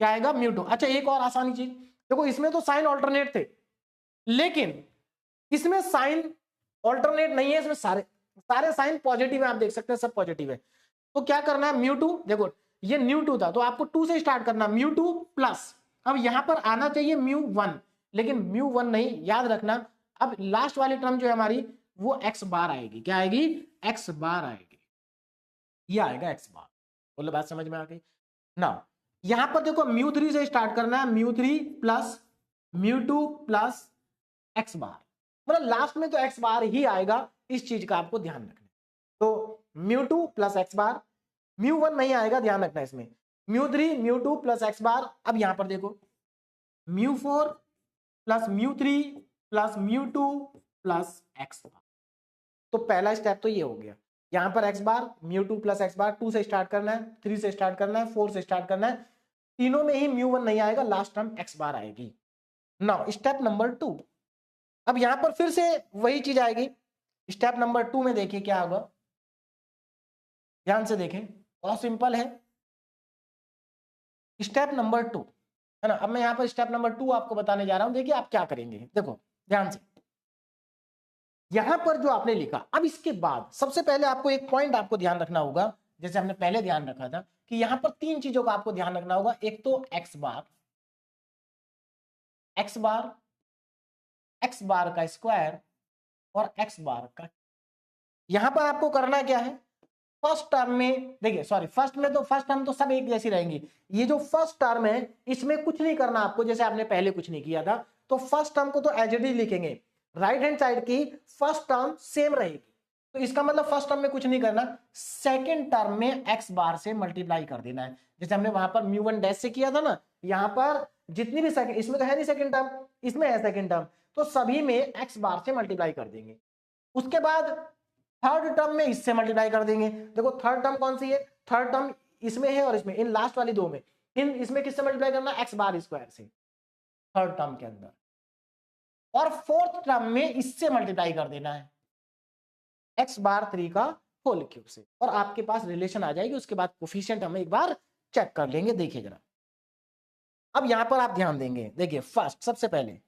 क्या आएगा, म्यू2। अच्छा एक और आसानी चीज, देखो इसमें तो साइन ऑल्टरनेट थे, लेकिन इसमें साइन ऑल्टरनेट नहीं है, इसमें सारे साइन पॉजिटिव है, आप देख सकते हैं सब पॉजिटिव है। तो क्या करना है, म्यू2, देखो ये न्यू2 था तो आपको 2 से स्टार्ट करना, म्यू2 प्लस, अब यहां पर आना चाहिए म्यू1, लेकिन म्यू1 नहीं, याद रखना। अब लास्ट वाली टर्म जो है हमारी वो एक्स बार आएगी, क्या आएगी, एक्स बार आएगी, ये आएगा एक्स बार। बोलो बात समझ में आ गई ना। यहां पर देखो म्यू3 से स्टार्ट करना है, म्यू3 प्लस म्यू2 प्लस एक्स बार, मतलब लास्ट में तो एक्स बार ही आएगा, इस चीज का आपको ध्यान रखना। तो म्यू2 प्लस एक्स बार, म्यू1 नहीं आएगा, ध्यान रखना इसमें, म्यू3 म्यू2 प्लस एक्स बार। अब यहां पर देखो म्यू4 प्लस म्यू3 प्लस म्यू2 प्लस एक्स बार। तो पहला स्टेप तो ये हो गया, यहां पर एक्स बार, म्यू2 प्लस एक्स बार, 2 से स्टार्ट करना है, 3 से स्टार्ट करना है, 4 से स्टार्ट करना है, तीनों में ही म्यू1 नहीं आएगा, लास्ट टर्म एक्स बार आएगी। नाउ स्टेप नंबर 2, अब यहां पर फिर से वही चीज आएगी। स्टेप नंबर 2 में देखिए क्या होगा, ध्यान से देखें, बहुत सिंपल है। स्टेप नंबर 2 है ना। अब मैं यहां पर स्टेप नंबर 2 आपको बताने जा रहा हूं, देखिए आप क्या करेंगे, देखो ध्यान से। यहां पर जो आपने लिखा, अब इसके बाद सबसे पहले आपको एक पॉइंट आपको ध्यान रखना होगा, जैसे हमने पहले ध्यान रखा था कि यहां पर 3 चीजों का आपको ध्यान रखना होगा। एक तो एक्स बार, एक्स बार, एक्स बार का स्क्वायर और एक्स बार का। यहां पर आपको करना क्या है, फर्स्ट टर्म में देखिए, सॉरी फर्स्ट में तो फर्स्ट टर्म तो सब एक जैसी रहेंगी, ये जो फर्स्ट टर्म है इसमें कुछ नहीं करना आपको, जैसे आपने पहले कुछ नहीं किया था। तो फर्स्ट टर्म को तो एज इट इज लिखेंगे, राइट हैंड साइड की फर्स्ट टर्म सेम रहेगी, तो इसका मतलब फर्स्ट टर्म में कुछ नहीं करना। सेकेंड टर्म में एक्स बार से मल्टीप्लाई कर देना है, जैसे हमने वहां पर म्यू1 डैश से किया था ना। यहां पर जितनी भी सेकंड, इसमें तो है नहीं सेकंड टर्म, इसमें है सेकंड टर्म, तो सभी में एक्स बार से मल्टीप्लाई कर देंगे। उसके बाद थर्ड टर्म में इससे मल्टीप्लाई कर देंगे। देखो थर्ड टर्म कौन सी है, थर्ड टर्म इसमें है और इसमें, इन लास्ट वाली दो में, इन इसमें किससे मल्टीप्लाई करना, एक्स बार स्क्वायर से, थर्ड टर्म के अंदर। और फोर्थ टर्म में इससे मल्टीप्लाई कर देना है, एक्स बार 3 का होल क्यूब से, और आपके पास रिलेशन आ जाएगी। उसके बाद कोफिशिएंट हम एक बार चेक कर लेंगे, देखिए जरा। अब यहां पर आप ध्यान देंगे, देखिए फर्स्ट सबसे पहले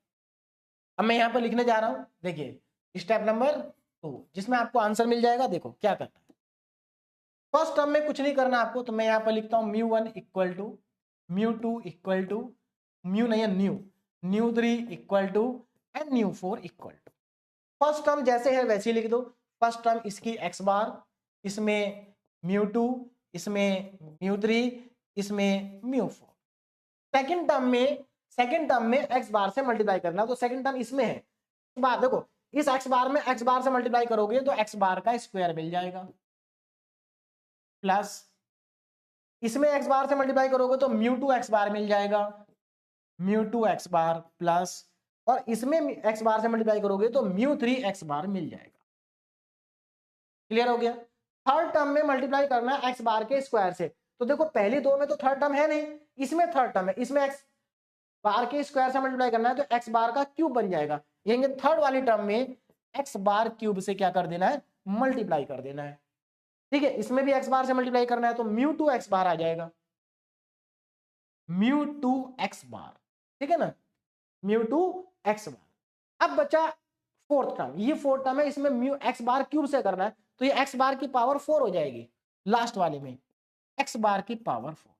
अब मैं यहां पर लिखने जा रहा हूं, देखिए स्टेप नंबर 2 जिसमें आपको आंसर मिल जाएगा। देखो क्या करना है, फर्स्ट टर्म में कुछ नहीं करना आपको, तो मैं यहां पर लिखता हूं म्यू1 equal to म्यू2 equal to mu नहीं है न्यू3 equal to and न्यू4 equal to. First term जैसे है वैसे ही लिख दो। फर्स्ट टर्म इसकी एक्स बार, इसमें म्यू2, इसमें म्यू3, इसमें म्यू4। सेकंड टर्म में एक्स बार से मल्टीप्लाई करना, तो सेकंड टर्म इसमें है। बार देखो, इस एक्स बार में एक्स बार से मल्टीप्लाई करोगे तो एक्स बार का स्क्वायर मिल जाएगा, प्लस इसमें एक्स बार से मल्टीप्लाई करोगे तो म्यू2 एक्स बार मिल जाएगा, म्यू2 एक्स बार प्लस, और इसमें एक्स बार से मल्टीप्लाई करोगे तो म्यू3 एक्स बार मिल जाएगा। क्लियर हो गया। थर्ड टर्म में मल्टीप्लाई करना है एक्स बार के स्क्वायर से, तो देखो पहली दो में तो थर्ड टर्म है नहीं, इसमें थर्ड टर्म है, इसमें एक्स बार के स्क्वायर से मल्टीप्लाई करना है तो एक्स बार का क्यूब बन जाएगा। यही थर्ड वाली टर्म में एक्स बार क्यूब से क्या कर देना है, मल्टीप्लाई कर देना है। ठीक है, इसमें भी एक्स बार से मल्टीप्लाई करना है तो म्यू2 एक्स बार आ जाएगा। म्यू टू एक्स बार, ठीक है ना, म्यू टू एक्स बार। अब बचा फोर्थ टर्म, ये फोर्थ टर्म है, इसमें म्यू एक्स बार क्यूब से करना है, तो ये एक्स बार की पावर 4 हो जाएगी लास्ट वाले में, एक्स बार की पावर 4।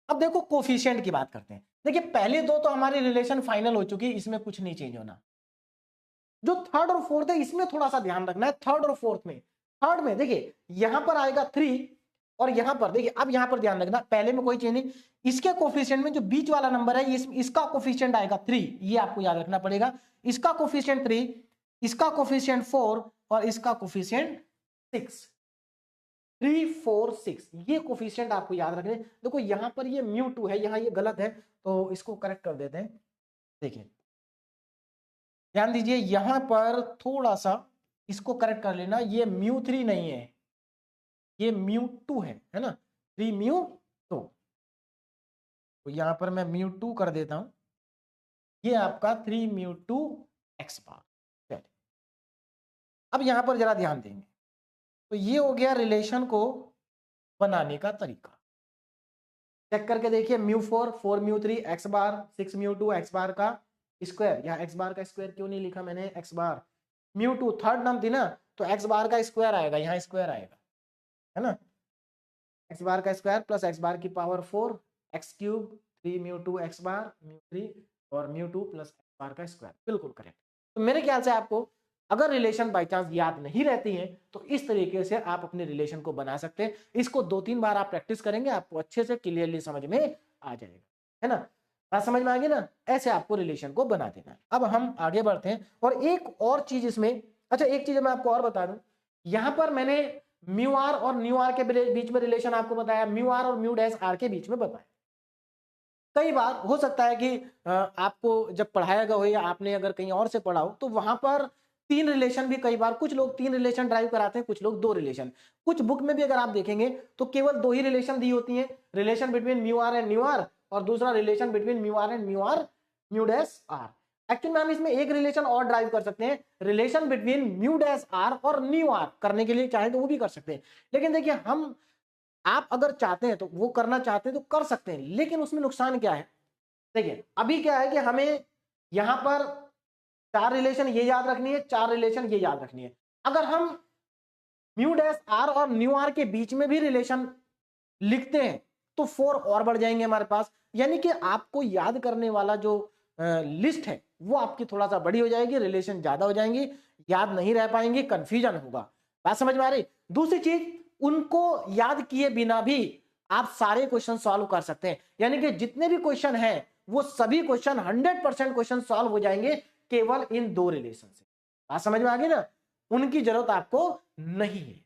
अब देखो कोफिशिएंट की बात करते हैं। देखिए पहले दो तो हमारी रिलेशन फाइनल हो चुकी है, इसमें कुछ नहीं चेंज होना। जो थर्ड और फोर्थ है इसमें थोड़ा सा ध्यान रखना है। थर्ड और फोर्थ में, थर्ड में देखिए यहां पर आएगा 3 और यहां पर देखिए, अब यहां पर ध्यान रखना, पहले में कोई चेंज नहीं, इसके कोफिशिएंट में जो बीच वाला नंबर है इसका कोफिशिएंट आएगा 3, ये आपको याद रखना पड़ेगा। इसका कोफिशिएंट 3, इसका कोफिशिएंट 4 और इसका कोफिशिएंट 6, 3 4 6, ये कोफिशिएंट आपको याद रखने। देखो यहां पर ये म्यू 2 है, यहां ये गलत है तो इसको करेक्ट कर देते हैं। देखिए ध्यान दीजिए यहां पर थोड़ा सा इसको करेक्ट कर लेना, ये म्यू 3 नहीं है, ये म्यू 2 है ना, 3 म्यू 2, तो यहां पर मैं म्यू 2 कर देता हूं, ये आपका 3 म्यू 2 एक्स बार। अब यहां पर जरा ध्यान देंगे, तो ये हो गया रिलेशन को बनाने का तरीका। चेक करके देखिए, म्यू 4 4 म्यू 3 एक्स बार, 6 म्यू 2 एक्स बार का स्क्वायर, यहाँ एक्स बार का स्क्वायर क्यों नहीं लिखा मैंने, x bar mu 2 third term थी ना, तो एक्स बार का स्क्वायर आएगा, यहाँ स्क्वायर आएगा, है ना, एक्स बार का स्क्वायर प्लस एक्स बार की power 4 x cube 3 mu 2 x bar mu 3 और म्यू 2 प्लस एक्स बार का स्क्वायर, बिल्कुल करेक्ट। तो मेरे ख्याल से आपको अगर रिलेशन बाय चांस याद नहीं रहती है तो इस तरीके से आप अपने रिलेशन को बना सकते हैं। इसको 2-3 बार आप प्रैक्टिस करेंगे, आपको अच्छे से क्लियरली समझ में आ जाएगा, है ना, बात समझ में आ गई ना, ऐसे आपको रिलेशन को बना देना है। अब हम आगे बढ़ते हैं और एक और चीज इसमें, अच्छा एक चीज मैं आपको और बता दूं, यहां पर मैंने म्यू आर और न्यू आर के बीच में रिलेशन आपको बताया, म्यू आर और म्यू डैश आर के बीच में बताया। कई बार हो सकता है कि आपको जब पढ़ाया गया हो या आपने अगर कहीं और से पढ़ा हो तो वहां पर 3 रिलेशन भी, कई बार कुछ लोग 3 रिलेशन ड्राइव कराते हैं, कुछ लोग 2 रिलेशन। कुछ बुक में भी अगर आप देखेंगे तो केवल 2 ही रिलेशन दी होती है, relation between mu r and nu r और दूसरा relation between mu r and mu dash r. Actually में हम इसमें एक रिलेशन और ड्राइव कर सकते हैं, relation between mu dash r और न्यू आर करने के लिए चाहे तो वो भी कर सकते हैं। लेकिन देखिए हम, आप अगर चाहते हैं तो वो करना चाहते हैं तो कर सकते हैं, लेकिन उसमें नुकसान क्या है, देखिए अभी क्या है कि हमें यहां पर 4 रिलेशन ये याद रखनी है, 4 रिलेशन ये याद रखनी है। अगर हम म्यू डैश आर और न्यू आर के बीच में भी रिलेशन लिखते हैं तो 4 और बढ़ जाएंगे हमारे पास, यानी कि आपको याद करने वाला जो लिस्ट है वो आपकी थोड़ा सा बड़ी हो जाएगी, रिलेशन ज्यादा हो जाएंगी, याद नहीं रह पाएंगे, कंफ्यूजन होगा। बात समझ में आ रही। दूसरी चीज, उनको याद किए बिना भी आप सारे क्वेश्चन सॉल्व कर सकते हैं, यानी कि जितने भी क्वेश्चन हैं वो सभी क्वेश्चन 100% क्वेश्चन सॉल्व हो जाएंगे केवल इन 2 रिलेशन से। बात समझ में आ गई ना, उनकी जरूरत आपको नहीं है।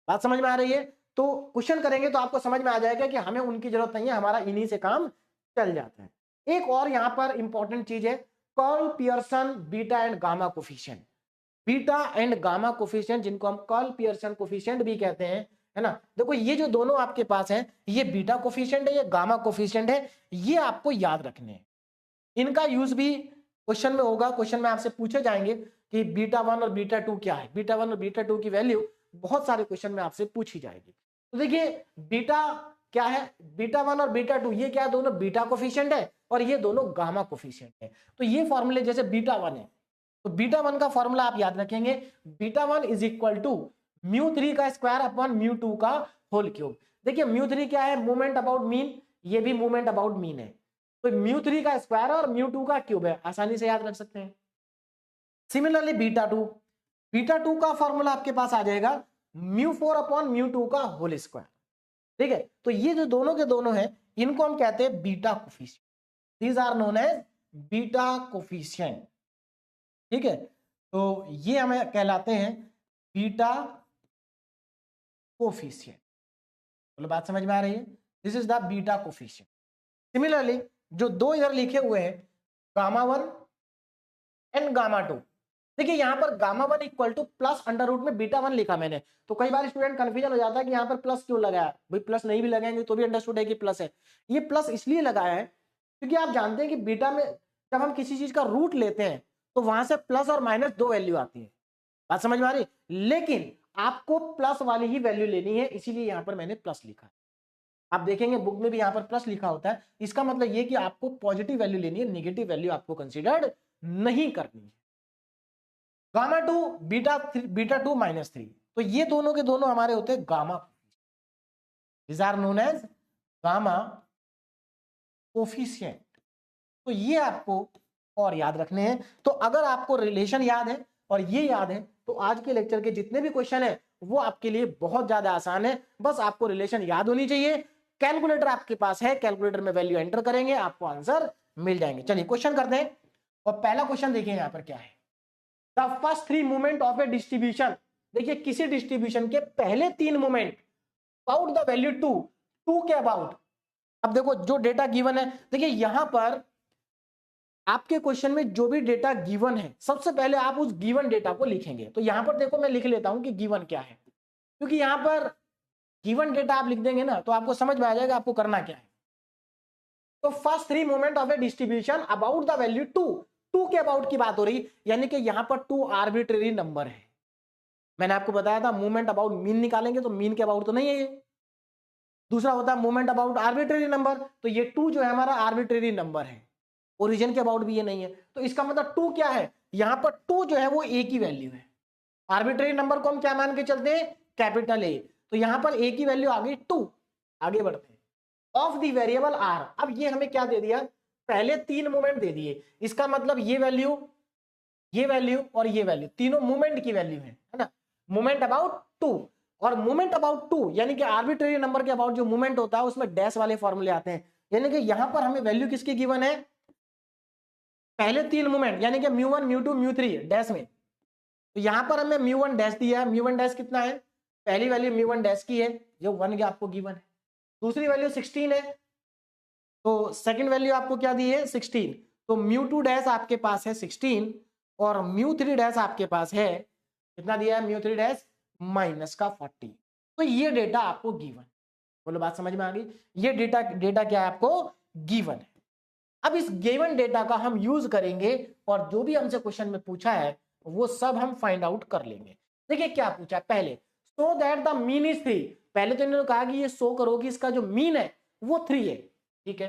बात समझ में आ रही है, तो क्वेश्चन करेंगे तो आपको समझ में आ जाएगा कि हमें उनकी जरूरत नहीं है, हमारा इन्हीं से काम चल जाता है। एक और यहां पर इंपॉर्टेंट चीज है, curl Pearson beta and gamma coefficient. Beta and gamma coefficient, जिनको हम कर्ल पियर्सन कोफिशिएंट भी कहते हैं, है ना। देखो ये जो दोनों आपके पास हैं, ये बीटा कोफिशिएंट है, ये गामा कोफिशिएंट है, ये आपको याद रखने हैं। इनका यूज भी क्वेश्चन में होगा, क्वेश्चन में आपसे पूछे जाएंगे कि बीटा 1 और बीटा 2 क्या है, बीटा 1 और बीटा 2 की वैल्यू बहुत सारे क्वेश्चन में आपसे पूछी जाएगी। तो देखिए बीटा क्या है, बीटा 1 और बीटा 2 ये क्या है, दोनों बीटा कोफिशिएंट है और ये दोनों गामा कोफिशिएंट है। तो ये फॉर्मूले, जैसे बीटा 1 है तो बीटा 1 का फॉर्मूला आप याद रखेंगे, beta 1 is equal to mu 3 का स्क्वायर अपॉन म्यू 2 का होल क्यूब। देखिए म्यू 3 क्या है, मूवमेंट अबाउट मीन, ये भी मूवमेंट अबाउट मीन है, तो म्यू 3 का स्क्वायर और म्यू 2 का क्यूब है, आसानी से याद रख सकते हैं। सिमिलरली बीटा 2 का फॉर्मूला आपके पास आ जाएगा म्यू 4 अपॉन म्यू 2 का होल स्क्वायर, ठीक है। तो ये जो दोनों के दोनों हैं इनको हम कहते हैं beta coefficient, these are known as beta coefficient, ठीक है। तो ये हमें कहलाते हैं बीटा कोफिशिएंट। बोलो बात समझ में आ रही है, this is the beta coefficient. Similarly जो दो इधर लिखे हुए हैं गामा 1 एंड गामा 2, देखिए यहां पर gamma 1 equal to plus under root में बीटा 1 लिखा मैंने, तो कई बार स्टूडेंट कंफ्यूजन हो जाता है कि यहाँ पर प्लस क्यों लगाया, भाई प्लस नहीं भी लगाएंगे तो भी अंडरस्टूड है कि प्लस है। ये प्लस इसलिए लगाया है क्योंकि आप जानते हैं कि बीटा में जब हम किसी चीज का रूट लेते हैं तो वहां से प्लस और माइनस 2 वैल्यू आती है, बात समझ में आ रही, लेकिन आपको प्लस वाली ही वैल्यू लेनी है, इसीलिए यहां पर मैंने प्लस लिखा है। आप देखेंगे बुक में भी यहाँ पर प्लस लिखा होता है, इसका मतलब ये कि आपको पॉजिटिव वैल्यू लेनी है, नेगेटिव वैल्यू आपको कंसीडर नहीं करनी है। Gamma two beta two minus 3, तो ये दोनों के दोनों हमारे होते हैं gamma, this are known as gamma coefficient. तो ये आपको और याद रखने हैं। तो अगर आपको रिलेशन याद है और ये याद है तो आज के लेक्चर के जितने भी क्वेश्चन है वो आपके लिए बहुत ज्यादा आसान है। बस आपको रिलेशन याद होनी चाहिए, कैलकुलेटर आपके पास है, कैलकुलेटर में वैल्यू एंटर करेंगे, आपको आंसर मिल जाएंगे। चलिए क्वेश्चन करते हैं और पहला क्वेश्चन देखिए यहाँ पर क्या है। The first 3 movement of A distribution, देखिए किसी डिस्ट्रीब्यूशन के पहले 3 मूवमेंट अबाउट द वैल्यू 2 के अबाउट। अब देखो जो डेटा गिवन है, देखिए यहां पर आपके क्वेश्चन में जो भी डेटा गिवन है सबसे पहले आप उस गिवन डेटा को लिखेंगे। तो यहां पर देखो मैं लिख लेता हूं कि गिवन क्या है, क्योंकि यहां पर गिवन डेटा आप लिख देंगे ना तो आपको समझ में आ जाएगा आपको करना क्या है। तो first 3 movement of A distribution about the value 2 के अबाउट की बात हो रही, यानी कि यहां पर 2 आर्बिट्रेरी नंबर है। मैंने आपको बताया था मूवमेंट अबाउट मीन निकालेंगे तो मीन के अबाउट तो नहीं है ये। दूसरा होता है मूवमेंट अबाउट आर्बिट्रेरी नंबर, तो ये 2 जो है हमारा आर्बिट्रेरी नंबर है, ओरिजिन के अबाउट भी ये नहीं है। तो इसका मतलब 2 क्या है, यहां पर 2 जो है वो ए की वैल्यू है। आर्बिट्रेरी नंबर को हम क्या मान के चलते हैं, कैपिटल ए। तो यहां पर ए की वैल्यू आ गई 2। आगे बढ़ते हैं, ऑफ द वेरिएबल आर। अब ये हमें क्या दे दिया, पहले 3 मूवमेंट दे दिए, इसका मतलब ये वैल्यू और ये वैल्यू तीनों मूवमेंट की वैल्यू है ना। मूवमेंट अबाउट 2 और मूवमेंट अबाउट 2 यानी कि आर्बिट्रेरी नंबर के अबाउट जो मूवमेंट होता है उसमें डैश वाले फॉर्मूले आते हैं, यानी कि यहां पर हमें वैल्यू किसकी गिवन है, पहले 3 मूवमेंट यानी कि μ1 μ2 μ3 डैश में। तो यहां पर हमें μ1 डैश दिया है, μ1 डैश कितना है, पहली वैल्यू μ1 डैश की है जो 1 के आपको गिवन है, दूसरी वैल्यू 16 है, तो सेकंड वैल्यू आपको क्या दी है 16। तो μ2 डैश आपके पास है 16 और μ3 डैश आपके पास है कितना दिया है, μ3 डैश माइनस का 40। तो ये डेटा आपको गिवन, बोलो बात समझ में आ गई, ये डेटा क्या है आपको गिवन है। अब इस गिवन डेटा का हम यूज करेंगे और जो भी हमसे क्वेश्चन में पूछा है वो सब हम फाइंड आउट कर लेंगे। देखिए क्या पूछा है, पहले so that the mean is 3। पहले तो इन्होंने कहा कि ये शो करो कि इसका जो मीन है वो 3 है, ठीक है।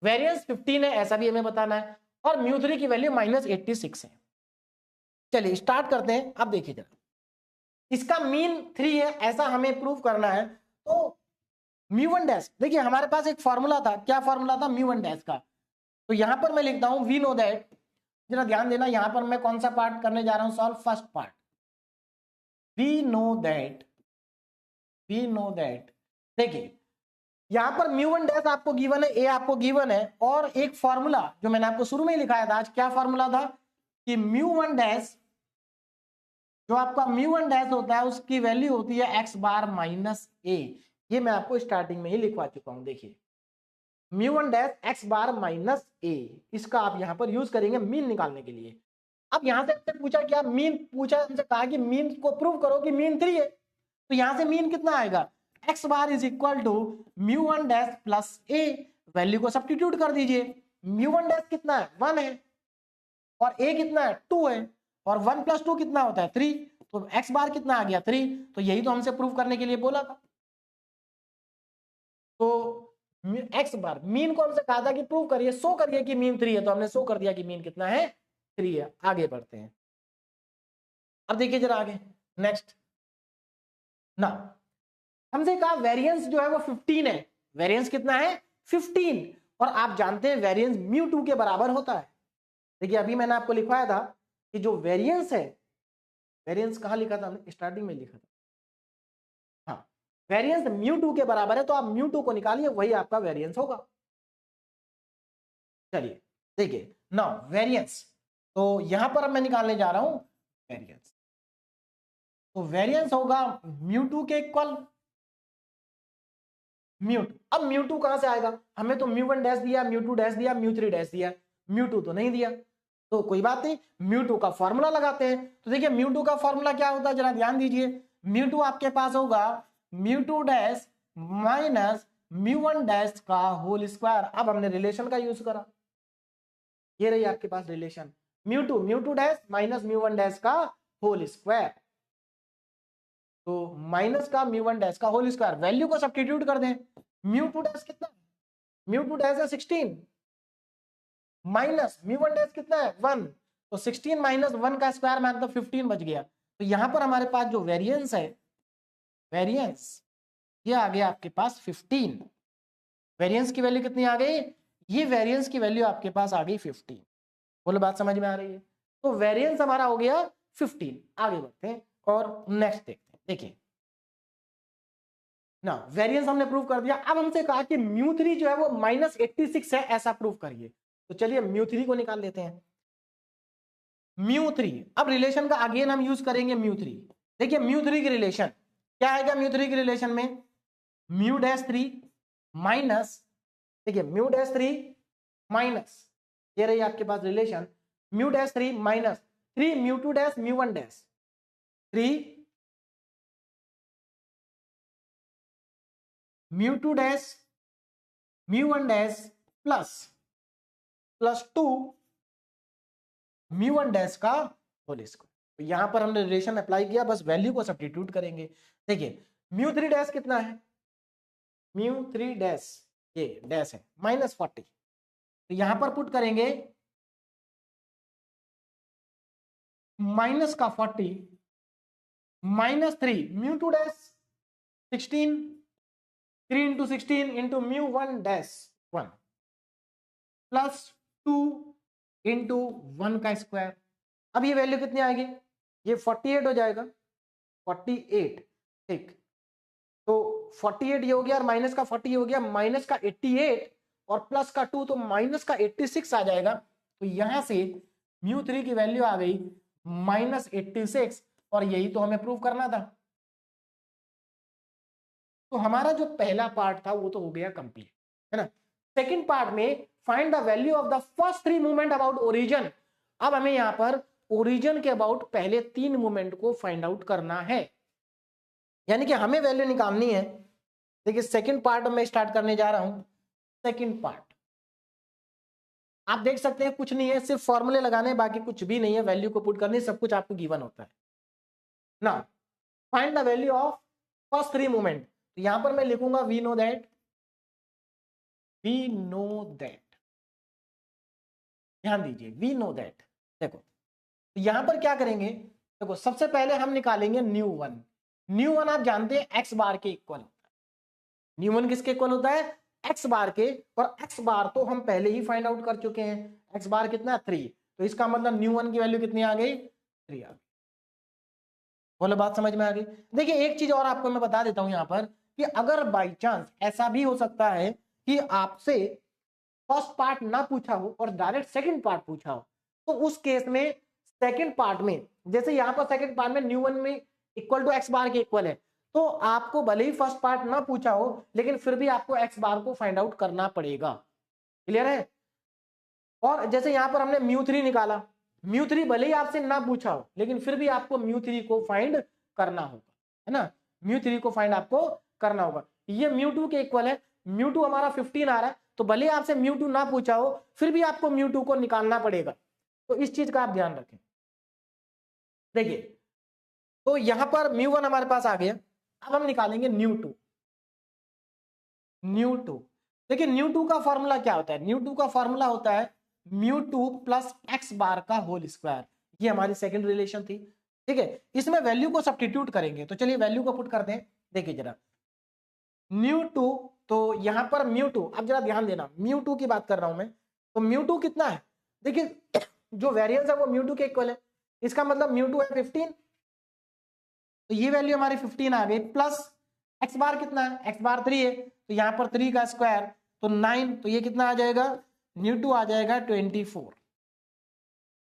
वेरिएंस 15 है, ऐसा भी हमें बताना है, और μ3 की वैल्यू -86 है। चलिए स्टार्ट करते हैं। अब देखिए जरा, इसका मीन 3 है ऐसा हमें प्रूव करना है। तो μ1 डैश, देखिए हमारे पास एक फॉर्मूला था, क्या फॉर्मूला था, μ1 डैश का। तो यहां पर मैं लिखता हूं वी नो दैट, जरा ध्यान देना, यहां पर मैं कौन सा पार्ट करने जा रहा हूं, solve first part. We know that, देखिए यहां पर μ1 डैश आपको गिवन है, ए आपको गिवन है, और एक फॉर्मूला जो मैंने आपको शुरू में ही लिखाया था आज, क्या फॉर्मूला था कि μ1 डैश, जो आपका μ1 डैश होता है उसकी वैल्यू होती है x बार माइनस ए। ये मैं आपको स्टार्टिंग में ही लिखवा चुका हूं। देखिए μ1 डैश x बार माइनस ए, इसका आप यहां पर यूज करेंगे मीन निकालने के लिए। अब यहां से पूछा क्या, मीन पूछा, हमसे कहा कि मीन को प्रूव करो कि मीन 3 है। तो यहां से मीन कितना आएगा, x bar is equal to μ1 dash plus A, value को सब्स्टिट्यूट कर दीजिए। μ1 डैश कितना है, 1 है, और a कितना है, 2 है, और 1 + 2 कितना होता है, 3। तो x बार कितना आ गया, 3। तो यही तो हमसे प्रूव करने के लिए बोला था। तो x बार मीन को हमसे कहा था कि प्रूव करिए, शो करिए कि मीन 3 है, तो हमने शो कर दिया कि मीन कितना है, 3 है। आगे बढ़ते हैं। अब देखिए जरा आगे, नेक्स्ट ना, हमसे कहा वेरिएंस जो है वो 15 है। वेरिएंस कितना है, 15, और आप जानते हैं वेरिएंस μ2 के बराबर होता है। देखिए अभी मैंने आपको लिखवाया था कि जो वेरिएंस है, वेरिएंस कहां लिखा था हमने, स्टार्टिंग में लिखा था, हाँ, वेरिएंस μ2 के बराबर है, तो आप μ2 को निकालिए, वही आपका वेरिएंस होगा। चलिए देखिए ना वेरिएंस, तो यहां पर अब मैं निकालने जा रहा हूं वेरिएंस। तो वेरिएंस होगा μ2 के इक्वल μ2। अब μ2 कहां से आएगा, हमें तो μ1 डैश दिया, μ2 डैश दिया, μ3 डैश दिया, μ2 तो नहीं दिया, तो कोई बात नहीं, μ2 का फॉर्मूला लगाते हैं। तो देखिए μ2 का फॉर्मूला क्या होता है, जरा ध्यान दीजिए। μ2 आपके पास होगा μ2 डैश माइनस μ1 डैश का होल स्क्वायर। अब हमने रिलेशन का यूज करा, ये रही आपके पास रिलेशन, μ2 डैश माइनस μ1 डैश का होल स्क्वायर। तो माइनस का μ1 डैश का होल स्क्वायर, वैल्यू को सब्स्टिट्यूट कर दें, म्यू टू डैश कितना है, म्यू टू डैश है 16 माइनस म्यू वन डैश कितना है 1, तो 16 माइनस 1 का स्क्वायर मार दो 15 बच गया। तो यहां पर हमारे पास जो वेरिएंस है, वेरिएंस ये आ गया आपके पास 15। वेरिएंस की वैल्यू कितनी आ गई, ये वेरिएंस की वैल्यू आपके पास आ गई 15। बोलो बात समझ में आ रही है। तो वेरिएंस हमारा हो गया 15। आगे बढ़ते हैं और नेक्स्ट देखते हैं। देखिए ना, वेरिएंस हमने प्रूव कर दिया। अब हमसे कहा कि म्यू3 जो है वो -86 है, ऐसा प्रूव करिए। तो चलिए म्यू3 को निकाल लेते हैं। म्यू3, अब रिलेशन का अगेन हम यूज करेंगे म्यू3। देखिए म्यू3 की रिलेशन क्या आएगा, म्यू3 की रिलेशन में म्यू डैश 3 माइनस, देखिए म्यू डैश 3 माइनस, ये रही आपके पास relation, mu dash 3 minus 3 mu two dash mu one dash 3 mu two dash mu one dash plus 2 mu one dash का होल स्क्वायर। तो यहां पर हमने रिलेशन अप्लाई किया, बस वैल्यू को सब्स्टिट्यूट करेंगे। देखिए म्यू थ्री डैश कितना है, म्यू थ्री डैश ये डैश है -40, तो यहां पर पुट करेंगे माइनस का 40 minus 3 mu two dash 16, 3 into 16 into mu one dash 1 plus 2 into 1 का स्क्वायर। अब ये वैल्यू कितनी आएगी, ये 48 हो जाएगा, 48। ठीक, तो 48 ये हो गया और माइनस का 40 हो गया, माइनस का 88 और प्लस का 2 तो माइनस का 86 आ जाएगा। तो यहां से म्यू थ्री की वैल्यू आ गई -86, और यही तो हमें प्रूव करना था। तो हमारा जो पहला पार्ट था वो तो हो गया कंप्लीट, है ना। सेकंड पार्ट में find the value of the first 3 movement about origin. अब हमें यहां पर ओरिजिन के अबाउट पहले 3 मूवमेंट को फाइंड आउट करना है, यानी कि हमें वैल्यू निकालनी है। देखिए सेकंड पार्ट में स्टार्ट करने जा रहा हूं। सेकंड पार्ट आप देख सकते हैं कुछ नहीं है, सिर्फ फॉर्मूले लगाने, बाकी कुछ भी नहीं है, वैल्यू को पुट करनी, सब कुछ आपको गिवन होता है ना। Find the value of first 3 movement, तो यहां पर मैं लिखूंगा वी नो दैट, ध्यान दीजिए वी नो दैट। देखो तो यहां पर क्या करेंगे, देखो सबसे पहले हम निकालेंगे न्यू वन। न्यू वन आप जानते हैं एक्स बार के इक्वल होता है। न्यू वन किसके इक्वल होता है, एक्स बार के, और एक्स बार तो हम पहले ही फाइंड आउट कर चुके हैं। एक्स बार कितना 3, तो इसका मतलब न्यू वन की वैल्यू कितनी आ गई, 3 आ गई। बोलो बात समझ में आ गई। देखिए एक चीज और आपको मैं बता देता हूं यहां पर, कि अगर बाई चांस ऐसा भी हो सकता है कि आपसे फर्स्ट पार्ट ना पूछा हो और डायरेक्ट सेकंड पार्ट पूछा हो, तो उस केस में सेकंड पार्ट में, जैसे यहां पर सेकंड पार्ट में न्यू वन में इक्वल टू एक्स बार के इक्वल है, तो आपको भले ही फर्स्ट पार्ट ना पूछा हो लेकिन फिर भी आपको एक्स बार को फाइंड आउट करना पड़ेगा। क्लियर है। और जैसे यहां पर हमने म्यू थ्री निकाला, म्यू थ्री भले ही आपसे ना पूछा हो लेकिन फिर भी आपको म्यू थ्री को फाइंड करना होगा, है ना। म्यू थ्री को फाइंड आपको करना होगा। ये म्यू टू के इक्वल है, म्यू टू हमारा 15 आ रहा है, तो भले आपसे म्यू टू ना पूछा हो फिर भी आपको म्यू टू को निकालना पड़ेगा। तो इस चीज का आप ध्यान रखें। देखिए तो यहां पर म्यू वन हमारे पास आ गया, अब हम निकालेंगे न्यू टू। न्यू टू, देखिए न्यू टू का फॉर्मूला क्या होता है, न्यू टू का फॉर्मूला होता है म्यू टू प्लस एक्स बार का होल स्क्वायर। ये हमारी सेकंड रिलेशन थी, ठीक है। इसमें वैल्यू को सब्स्टिट्यूट करेंगे, तो चलिए वैल्यू को पुट करते हैं। देखिए जरा म्यू टू, तो यहां पर म्यू टू, अब जरा ध्यान देना म्यू टू की बात कर रहा हूं मैं, तो म्यू टू कितना है, देखिए जो वेरिएंस है वो म्यू टू के इक्वल है, इसका मतलब म्यू टू है 15, तो ये वैल्यू हमारी 15 आ गई, प्लस एक्स बार कितना है, एक्स बार 3 है, तो यहां पर 3 का स्क्वायर तो 9, तो ये कितना आ जाएगा, न्यू टू आ जाएगा 24,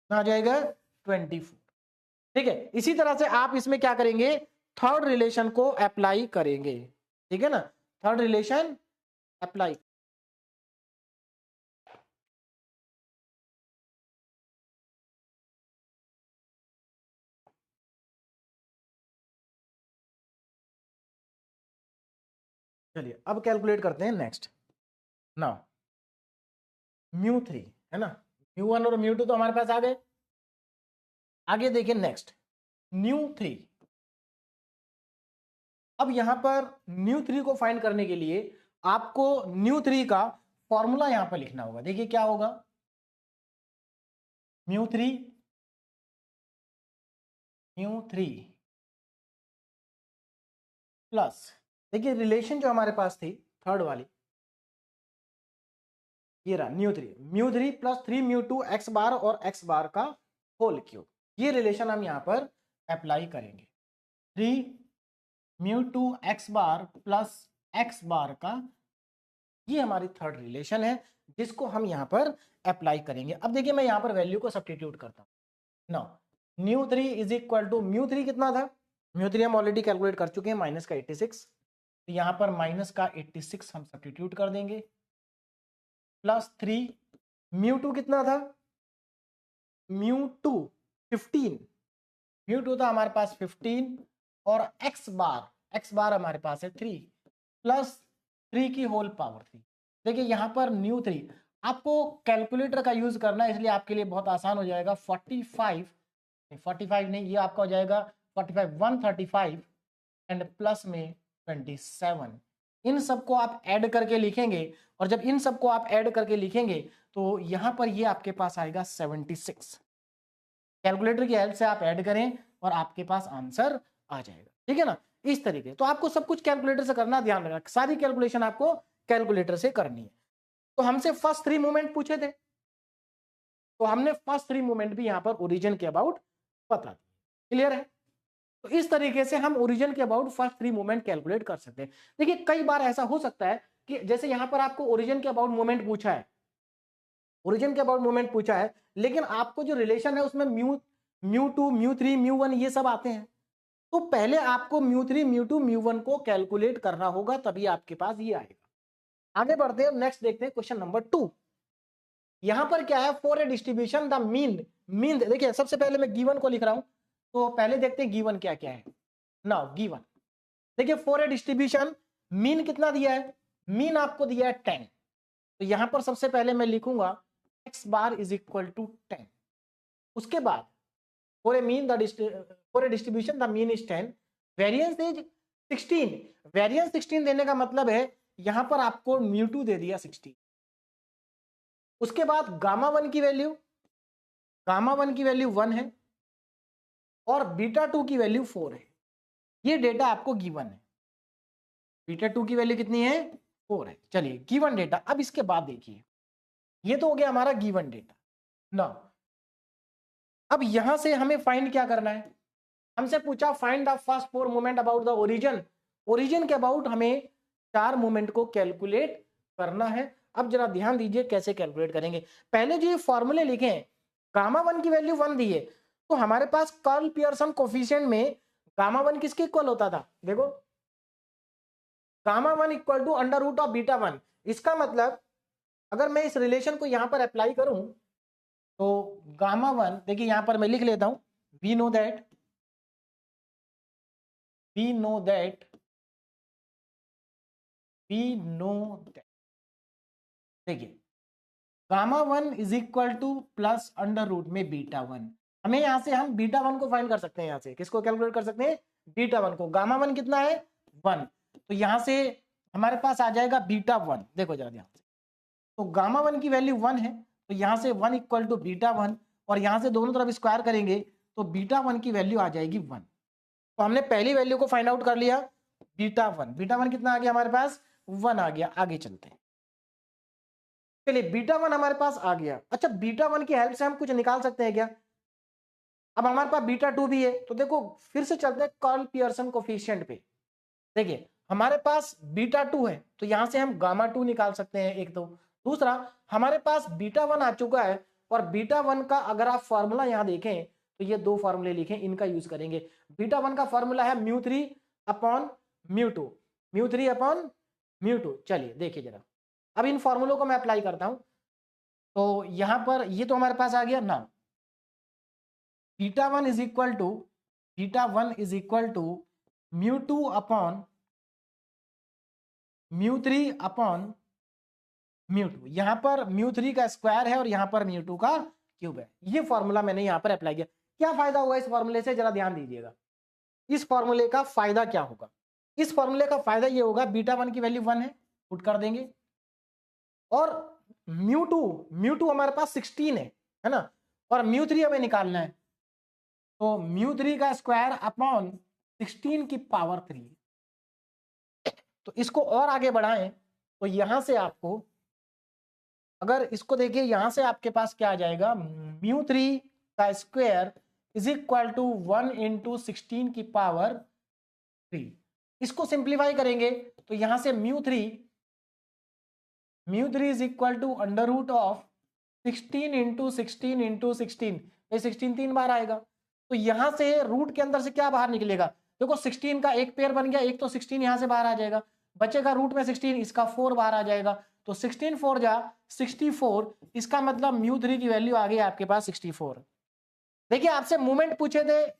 आ जाएगा 24। ठीक है, इसी तरह से आप इसमें क्या करेंगे, थर्ड रिलेशन को अप्लाई करेंगे, ठीक है ना, थर्ड रिलेशन अप्लाई। चलिए अब कैलकुलेट करते हैं नेक्स्ट। नाउ म्यू थ्री है ना, म्यू वन और म्यू टू तो हमारे पास आ गए। आगे देखिए नेक्स्ट न्यू थ्री। अब यहां पर न्यू थ्री को फाइंड करने के लिए आपको μ3 का फॉर्मूला यहां पर लिखना होगा। देखिए क्या होगा, μ3 प्लस, देखिए रिलेशन जो हमारे पास थी थर्ड वाली, ये रहा μ3 प्लस 3μ2 एक्स बार और एक्स बार का होल क्यूब, ये रिलेशन हम यहां पर अप्लाई करेंगे। 3μ2 एक्स बार प्लस एक्स बार का, ये हमारी थर्ड रिलेशन है जिसको हम यहां पर अप्लाई करेंगे। अब देखिए मैं यहां पर वैल्यू को सब्स्टिट्यूट करता हूं ना, μ3 इज इक्वल टू, μ3 कितना था, μ3 हम ऑलरेडी कैलकुलेट कर चुके हैं, माइनस का 86, तो यहां पर माइनस का 86 हम सब्स्टिट्यूट कर देंगे, प्लस 3, μ2 कितना था, μ2 15, μ2 था हमारे पास 15 और एक्स बार हमारे पास है 3 प्लस 3 की होल पावर 3। देखिए यहां पर μ3 आपको कैलकुलेटर का यूज करना है, इसलिए आपके लिए बहुत आसान हो जाएगा। 45 नहीं, ये आपका हो जाएगा 45 135 एंड प्लस में 27। इन सबको आप ऐड करके लिखेंगे, और जब इन सबको आप ऐड करके लिखेंगे तो यहां पर ये आपके पास आएगा 76। कैलकुलेटर की हेल्प से आप ऐड करें और आपके पास आंसर आ जाएगा, ठीक है ना। इस तरीके तो आपको सब कुछ कैलकुलेटर से करना, ध्यान रखना सारी कैलकुलेशन आपको कैलकुलेटर से करनी है। तो हमसे फर्स्ट 3 मूवमेंट पूछे थे, तो हमने फर्स्ट 3 मूवमेंट भी यहां पर ओरिजिन के अबाउट बता दिए। क्लियर है। तो इस तरीके से हम ओरिजिन के अबाउट फर्स्ट 3 मूवमेंट कैलकुलेट कर सकते हैं। देखिए कई बार ऐसा हो सकता है कि जैसे यहां पर आपको ओरिजिन के अबाउट मूवमेंट पूछा है, ओरिजिन के अबाउट मूवमेंट पूछा है, लेकिन आपको जो रिलेशन है उसमें μ2 μ3 μ1 ये सब आते हैं, तो पहले आपको μ3 μ2 μ1 को कैलकुलेट करना होगा, तभी आपके पास ये आएगा। आगे बढ़ते हैं, नेक्स्ट देखते हैं क्वेश्चन नंबर 2। यहां पर क्या है, for a distribution the mean देखिए सबसे पहले मैं गिवन को लिख रहा हूं, तो पहले देखते हैं गिवन क्या क्या है। नाउ गिवन देखिए, फॉर ए डिस्ट्रीब्यूशन मीन कितना दिया है, मीन आपको दिया है 10, तो यहां पर सबसे पहले मैं लिखूंगा x bar is equal to 10। उसके बाद for a distribution the mean is 10, variance is 16। Variance 16 देने का मतलब है यहां पर आपको μ2 दे दिया 16। उसके बाद गामा 1 की वैल्यू 1 है और बीटा 2 की वैल्यू 4 है। ये डेटा आपको गिवन है, बीटा 2 की वैल्यू कितनी है, 4 है। चलिए गिवन डेटा, अब इसके बाद देखिए, ये तो हो गया हमारा गिवन डेटा ना। अब यहां से हमें फाइंड क्या करना है, हमसे पूछा find the first 4 movement about the origin. Origin के अबाउट हमें 4 मूवमेंट को कैलकुलेट करना है। अब जरा ध्यान दीजिए कैसे कैलकुलेट करेंगे। पहले जो ये फॉर्मूले लिखे हैं, गामा 1 की वैल्यू 1 दी है, तो हमारे पास कार्ल पियर्सन कोफिशिएंट में गामा 1 किसके इक्वल होता था, देखो gamma 1 equal to under root of beta 1। इसका मतलब अगर मैं इस रिलेशन को यहां पर अप्लाई करूं तो गामा 1, देखिए यहां पर मैं लिख लेता हूं, वी नो दैट देखिए gamma 1 is equal to plus under root में बीटा 1। हमें यहां से हम बीटा 1 को फाइंड कर सकते हैं, यहां से किसको कैलकुलेट कर सकते हैं, बीटा 1 को। गामा 1 कितना है, 1, तो यहां से हमारे पास आ जाएगा बीटा 1। देखो जरा ध्यान से, तो गामा 1 की वैल्यू 1 है, तो यहां से 1 इक्वल टू बीटा 1, और यहां से दोनों तरफ स्क्वायर करेंगे तो बीटा 1 की वैल्यू आ जाएगी 1। तो हमने पहली वैल्यू को फाइंड आउट कर लिया, बीटा 1। बीटा 1 कितना आ गया हमारे पास, 1 आ गया। आगे चलते हैं, चलिए बीटा 1 हमारे पास आ गया। अच्छा बीटा 1 की हेल्प से हम कुछ निकाल सकते हैं क्या, अब हमारे पास बीटा 2 भी है, तो देखो फिर से चलते हैं कार्ल पियर्सन कोफिशिएंट पे। देखिए हमारे पास बीटा 2 है, तो यहां से हम गामा 2 निकाल सकते हैं, एक तो। दूसरा हमारे पास बीटा 1 आ चुका है, और बीटा 1 का अगर आप फॉर्मूला यहां देखें तो ये 2 फॉर्मूले लिखें, इनका यूज करेंगे। बीटा 1 का फॉर्मूला है μ3 अपॉन μ2। चलिए देखिए जरा, अब इन फॉर्मूलों को मैं अप्लाई करता हूं, तो यहां पर ये तो हमारे पास आ गया ना, beta 1 is equal to μ2 upon μ3 upon μ2। यहां पर μ3 का स्क्वायर है और यहां पर μ2 का क्यूब है। ये फॉर्मूला मैंने यहां पर अप्लाई किया। क्या फायदा हुआ इस फॉर्मूले से, जरा ध्यान दीजिएगा। इस फॉर्मूले का फायदा क्या होगा, इस फॉर्मूले का फायदा ये होगा, बीटा 1 की वैल्यू 1 है, पुट कर देंगे, और म्यू टू हमारे पास 16 है ना, और म्यू थ्री हमें निकालना है, तो म्यू थ्री का स्क्वायर अपॉन 16 की पावर 3। तो इसको और आगे बढ़ाएं तो यहां से आपको, अगर इसको देखिए यहां से आपके पास क्या आ जाएगा, म्यू थ्री का square is equal to 1 into 16 की पावर 3। इसको सिंप्लीफाई करेंगे तो यहां से mu three is equal to under root of 16 into 16 into 16, ये 16 3 बार आएगा, तो यहां से रूट के अंदर से क्या बाहर निकलेगा, देखो 16 का एक पेयर बन गया, एक तो 16 यहां से बाहर आ जाएगा, बचेगा रूट में 16, इसका 4 बाहर आ जाएगा, तो 16 4 जा 64, इसका मतलब म्यू थ्री की वैल्यू आ गई आपके पास 64। देखिए आपसे मूवमेंट पूछे थे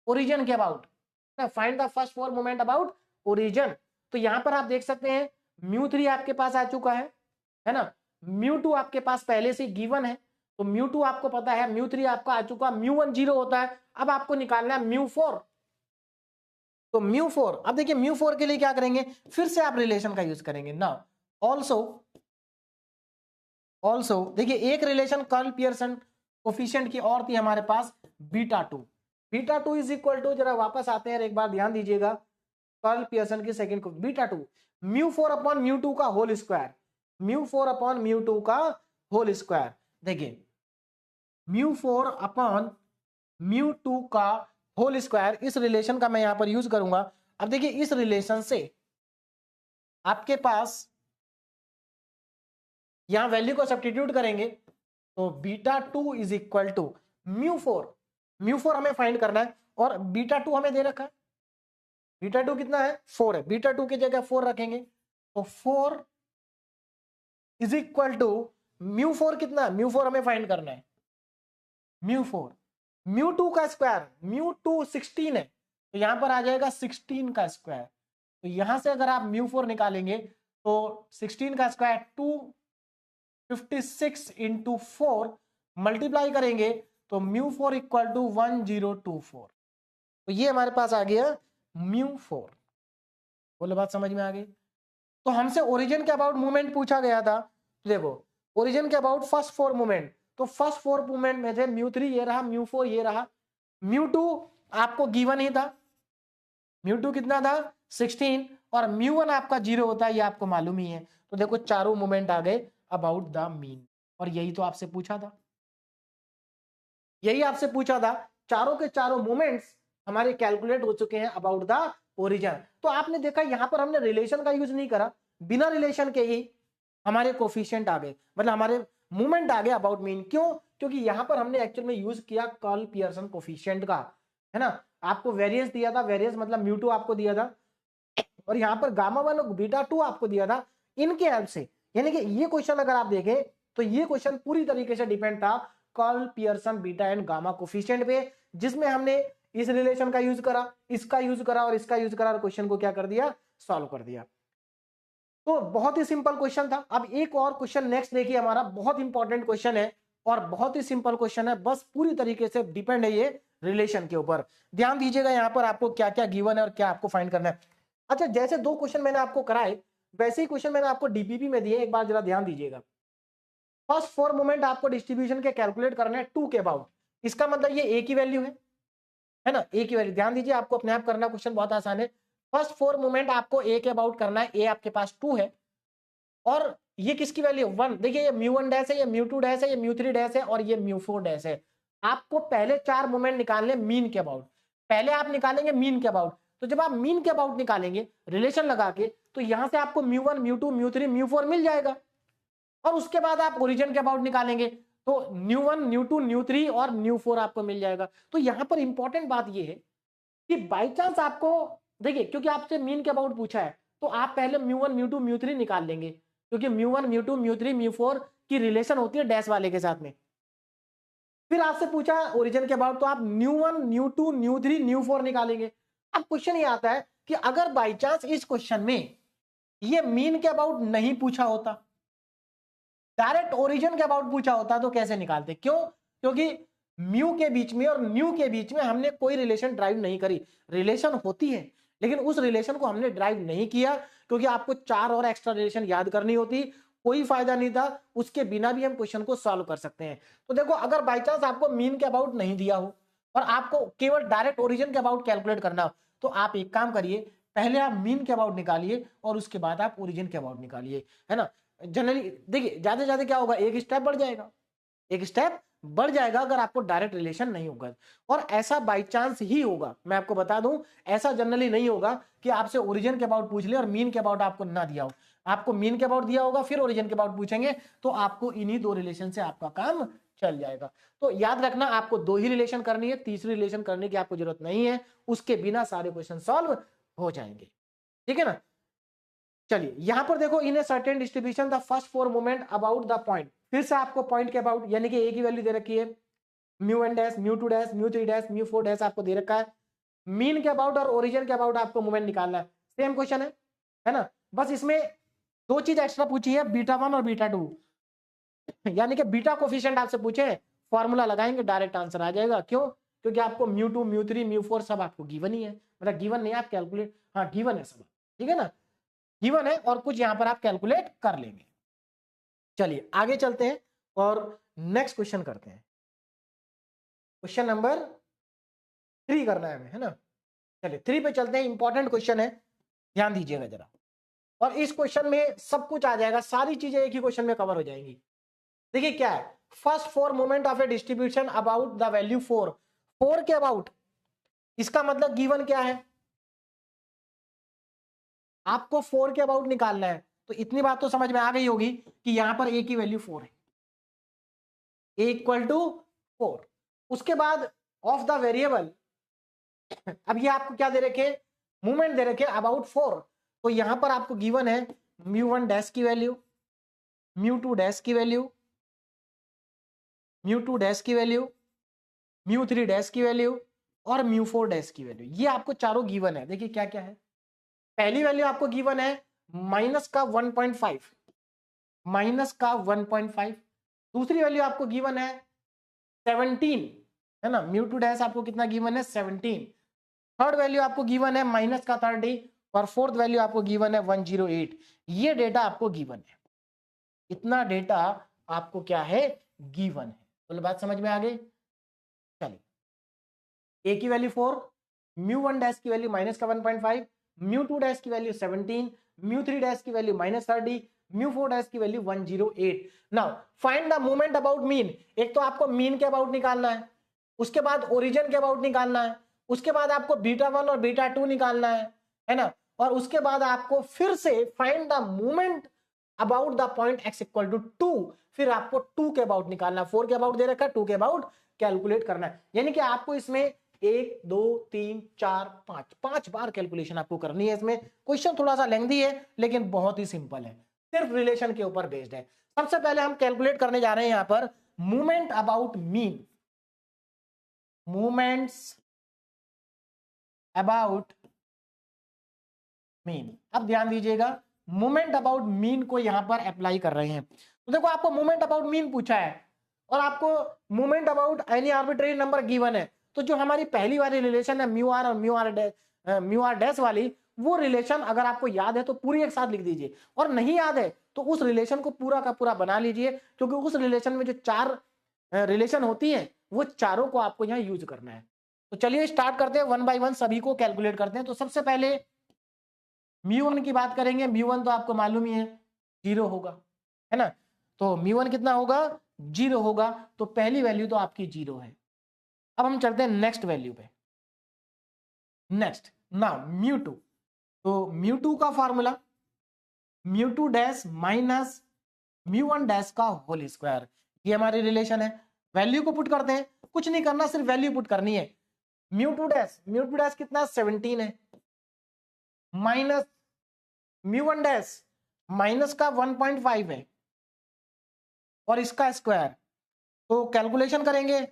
ओरिजिन के about, find the first 4 movement about origin, तो यहां पर आप देख सकते हैं म्यू थ्री आपके पास आ चुका है ना, म्यू टू आपके पास पहले से गिवन है, तो म्यू टू आपको पता है, म्यू थ्री आपका आ चुका, म्यू वन 0 होता है, अब आपको निकालना है म्यू फोर, तो म्यू फोर, अब देखिए म्यू फोर के लिए क्या करेंगे, फिर से आप रिलेशन का यूज करेंगे ना, ऑल्सो देखिए एक रिलेशन कर्ल पियर्सन कोफिशिएंट की और थी हमारे पास beta two is equal to, जरा वापस आते हैं एक बार ध्यान दीजिएगा, कर्ल पियर्सन की सेकंड को beta two mu four upon mu two का whole square, mu four upon mu two का होल स्क्वायर, देखिए mu four upon mu two का होल स्क्वायर, इस रिलेशन का मैं यहां पर यूज करूंगा। अब देखिए इस रिलेशन से आपके पास यहां वैल्यू को सब्स्टिट्यूट करेंगे तो beta two is equal to mu four हमें फाइंड करना है, और बीटा टू हमें दे रखा है, बीटा टू कितना है 4 है, बीटा टू की जगह 4 रखेंगे, तो 4 is equal to mu four कितना है, म्यू फोर हमें फाइंड करना है, म्यू फोर, म्यू टू का स्क्वायर, म्यू टू 16 है, तो यहां पर आ जाएगा 16 का स्क्वायर, तो यहां से अगर आप म्यू फोर निकालेंगे तो 16 का स्क्वायर 256 इंटू 4 मल्टीप्लाई करेंगे तो म्यू फोर इक्वल टू 1024, तो ये हमारे पास आ गया म्यू फोर। बोलो बात समझ में आ गई। तो हमसे ओरिजिन के अबाउट मूवमेंट पूछा गया था, देखो ओरिजिन के अबाउट फर्स्ट 4 मूवमेंट, तो फर्स्ट 4 मूवमेंट में थे म्यू थ्री ये रहा, म्यू फोर ये रहा, म्यू टू आपको गिवन ही था, म्यू टू कितना था 16, और म्यू वन आपका 0 होता है, ये आपको मालूम ही है, तो देखो चारों मूवमेंट आ गए अबाउट द मीन, और यही तो आपसे पूछा था, यही आपसे पूछा था, चारों के चारों मूवमेंट्स हमारे कैलकुलेट हो चुके हैं अबाउट द ओरिजिन। तो आपने देखा यहां पर हमने रिलेशन का यूज नहीं करा, बिना रिलेशन के ही हमारे कोफिशिएंट आ गए, मतलब हमारे मूवमेंट आ गए अबाउट मीन, क्यों, क्योंकि यहां पर हमने एक्चुअल में यूज किया कर्ल पियर्सन कोफिशिएंट का, है ना, आपको वेरिएंस दिया था, वेरिएंस मतलब म्यू टू आपको दिया था, और यहां पर गामा वन और बीटा टू आपको दिया था, इनके हेल्प से, यानी कि ये क्वेश्चन अगर आप देखें तो ये क्वेश्चन पूरी तरीके से डिपेंड था curl Pearson beta and gamma coefficient पे, जिसमें हमने इस रिलेशन का यूज करा, इसका यूज करा और इसका यूज करा, और क्वेश्चन को क्या कर दिया, सॉल्व कर दिया। तो बहुत ही सिंपल क्वेश्चन था। अब एक और क्वेश्चन नेक्स्ट देखिए, हमारा बहुत इंपॉर्टेंट क्वेश्चन है और बहुत ही सिंपल क्वेश्चन है, बस पूरी तरीके से डिपेंड है ये रिलेशन के ऊपर। ध्यान दीजिएगा यहाँ पर आपको क्या क्या गिवन है और क्या आपको फाइंड करना है। अच्छा, जैसे 2 क्वेश्चन मैंने आपको कराए वैसे ही क्वेश्चन मैंने आपको डीपीपी में दिए, एक बार जरा ध्यान दीजिएगा। फर्स्ट 4 मोमेंट आपको डिस्ट्रीब्यूशन के कैलकुलेट करना है 2 के अबाउट, इसका मतलब ये ए की वैल्यू है ना, ए की वैल्यू। ध्यान दीजिए, आपको अपने आप करना, क्वेश्चन बहुत आसान है। फर्स्ट 4 मोमेंट आपको ए के अबाउट करना है, ए आपके पास 2 है और ये किसकी वैल्यू 1, देखिए ये म्यू 1 डैश है, ये म्यू 2 डैश है, ये म्यू 3 डैश है और ये म्यू 4 डैश है। आपको पहले 4 मोमेंट निकालने मीन के अबाउट, पहले आप निकालेंगे मीन के अबाउट। तो जब आप मीन के अबाउट निकालेंगे रिलेशन लगा के, तो यहां से आपको म्यू 1 म्यू 2 म्यू 3 म्यू 4 मिल जाएगा, और उसके बाद आप ओरिजिन के अबाउट निकालेंगे तो न्यू 1 न्यू 2 न्यू 3 और न्यू 4 आपको मिल जाएगा। तो यहां पर इंपॉर्टेंट बात ये है कि बाई चांस आपको, देखिए क्योंकि आपसे मीन के अबाउट पूछा है तो आप पहले म्यू 1 म्यू 2 म्यू 3 निकाल लेंगे, क्योंकि म्यू 1 म्यू 2 म्यू 3 म्यू 4 की रिलेशन होती है डैश वाले के साथ में। फिर आपसे पूछा ओरिजिन के अबाउट, तो आप न्यू 1 न्यू 2 न्यू 3 न्यू 4 निकालेंगे। अब क्वेश्चन ये आता है कि अगर बाई चांस इस क्वेश्चन में ये मीन के अबाउट नहीं पूछा होता, डायरेक्ट ओरिजिन के अबाउट पूछा होता, तो कैसे निकालते? क्यों? क्योंकि म्यू के बीच में और न्यू के बीच में हमने कोई रिलेशन ड्राइव नहीं करी। रिलेशन होती है लेकिन उस रिलेशन को हमने ड्राइव नहीं किया क्योंकि आपको 4 और एक्स्ट्रा रिलेशन याद करनी होती, कोई फायदा नहीं था, उसके बिना भी हम क्वेश्चन को सॉल्व कर सकते हैं। तो देखो अगर बाई चांस आपको मीन के अबाउट नहीं दिया हो और आपको केवल डायरेक्ट ओरिजिन के अबाउट कैलकुलेट करना हो, तो आप एक काम करिए, पहले आप मीन के अबाउट निकालिए और उसके बाद आप ओरिजिन के अबाउट निकालिए, है ना। जनरली देखिए ज्यादा से ज्यादा क्या होगा, एक स्टेप बढ़ जाएगा, एक स्टेप बढ़ जाएगा अगर आपको डायरेक्ट रिलेशन नहीं होगा। और ऐसा बाई चांस ही होगा, मैं आपको बता दूं, ऐसा जनरली नहीं होगा कि आपसे ओरिजिन के अबाउट पूछ ले और मीन के अबाउट आपको ना दिया हो। आपको मीन के अबाउट दिया होगा, फिर ओरिजिन के अबाउट पूछेंगे, तो आपको इन्हीं 2 रिलेशन से आपका काम चल जाएगा। तो याद रखना, आपको 2 ही रिलेशन करनी है, तीसरी रिलेशन करने की आपको जरूरत नहीं है, उसके बिना सारे क्वेश्चन सॉल्व हो जाएंगे, ठीक है ना। चलिए यहां पर देखो, in a certain distribution the first 4 moment about the point, फिर से आपको पॉइंट के अबाउट यानी कि ए की वैल्यू दे रखी है, mu n dash, mu two dash, mu three dash, mu four dash आपको दे रखा है। मीन के अबाउट और ओरिजिन के अबाउट आपको मोमेंट निकालना है, सेम क्वेश्चन है ना। बस इसमें 2 चीज एक्स्ट्रा पूछी है, बीटा 1 और बीटा 2, यानी कि बीटा कोफिशिएंट आपसे पूछे, फॉर्मूला लगाएंगे डायरेक्ट आंसर आ जाएगा। क्यों? क्योंकि आपको म्यू 2, म्यू 3, म्यू 4 सब आपको गिवन ही है, मतलब गिवन नहीं, आप कैलकुलेट, हाँ गिवन है सब, ठीक है ना, गिवन है, और कुछ यहां पर आप कैलकुलेट कर लेंगे। चलिए आगे चलते हैं और नेक्स्ट क्वेश्चन करते हैं, क्वेश्चन नंबर 3 करना है हमें, है ना। चलिए 3 पे चलते हैं, इंपॉर्टेंट क्वेश्चन है, ध्यान दीजिएगा जरा। और इस क्वेश्चन में सब कुछ आ जाएगा, सारी चीजें एक ही क्वेश्चन में कवर हो जाएंगी। देखिए क्या है, first 4 moment of A distribution about the value 4, 4 के अबाउट, इसका मतलब गिवन क्या है, आपको 4 के अबाउट निकालना है। तो इतनी बात तो समझ में आ गई होगी कि यहां पर ए की वैल्यू 4 है, ए इक्वल टू 4। उसके बाद ऑफ द वेरिएबल, अब ये आपको क्या दे रखे, मूवमेंट दे रखे अबाउट 4, तो यहां पर आपको गिवन है म्यू 1 डैश की वैल्यू, म्यू 2 डैश की वैल्यू, म्यू 2 डैश की वैल्यू, म्यू 3 डैश की वैल्यू और म्यू 4 डैश की वैल्यू, ये आपको चारों गिवन है। देखिए क्या क्या है, पहली वैल्यू आपको गिवन है माइनस का 1.5, माइनस का 1.5, दूसरी वैल्यू आपको गिवन है 17, है ना, म्यू 2 डैश आपको कितना गिवन है 17, थर्ड वैल्यू आपको गिवन है माइनस का 30 और फोर्थ वैल्यू आपको गिवन है 108। ये डेटा आपको गिवन है, इतना डेटा आपको क्या है, गिवन है। तो बात समझ में आ गई। चलिए ए की वैल्यू 4, म्यू 1 डैश की वैल्यू माइनस का 1.5, म्यू 2 डैश की वैल्यू 17, म्यू 3 डैश की वैल्यू माइनस 30, म्यू 4 डैश की value 108। Now find the moment about mean, एक तो आपको मीन के अबाउट निकालना है, उसके बाद ओरिजिन के अबाउट निकालना है, उसके बाद आपको बीटा 1 और बीटा 2 निकालना है ना, और उसके बाद आपको फिर से find the moment about the point x equal to 2, फिर आपको 2 के अबाउट निकालना है, 4 के अबाउट दे रखा है, 2 के अबाउट कैलकुलेट करना है। यानी कि आपको इसमें 1 2 3 4 5 5 बार कैलकुलेशन आपको करनी है। इसमें क्वेश्चन थोड़ा सा लेंथी है लेकिन बहुत ही सिंपल है, सिर्फ रिलेशन के ऊपर बेस्ड है। सबसे पहले हम कैलकुलेट करने जा रहे हैं यहां पर movement about mean, movements about mean. अब ध्यान दीजिएगा, मूवमेंट अबाउट मीन को यहां पर अप्लाई कर रहे हैं। तो देखो आपको मूवमेंट अबाउट मीन पूछा है और आपको movement about any arbitrary number given है, तो जो हमारी पहली वाली रिलेशन है म्यू आर और म्यू आर डैश वाली, वो रिलेशन अगर आपको याद है तो पूरी एक साथ लिख दीजिए, और नहीं याद है तो उस रिलेशन को पूरा का पूरा बना लीजिए, क्योंकि उस रिलेशन में जो 4 रिलेशन होती है वो चारों को आपको यहाँ यूज करना है। तो चलिए स्टार्ट करते हैं, 1 बाय 1 सभी को कैलकुलेट करते हैं। तो सबसे पहले म्यू 1 की बात करेंगे, म्यू 1 तो आपको मालूम ही है 0 होगा, है ना, तो म्यू 1 कितना होगा 0 होगा, तो पहली वैल्यू तो आपकी 0 है। अब हम चलते हैं नेक्स्ट वैल्यू पे, नेक्स्ट नाउ म्यू 2, तो म्यू 2 का formula mu 2 dash minus mu 1 dash का होल स्क्वायर, ये हमारी रिलेशन है। वैल्यू को पुट करते हैं, कुछ नहीं करना, सिर्फ वैल्यू पुट करनी है। म्यू 2 डैश कितना 17 है, माइनस म्यू 1 डैश माइनस का 1.5 है और इसका स्क्वायर, तो कैलकुलेशन करेंगे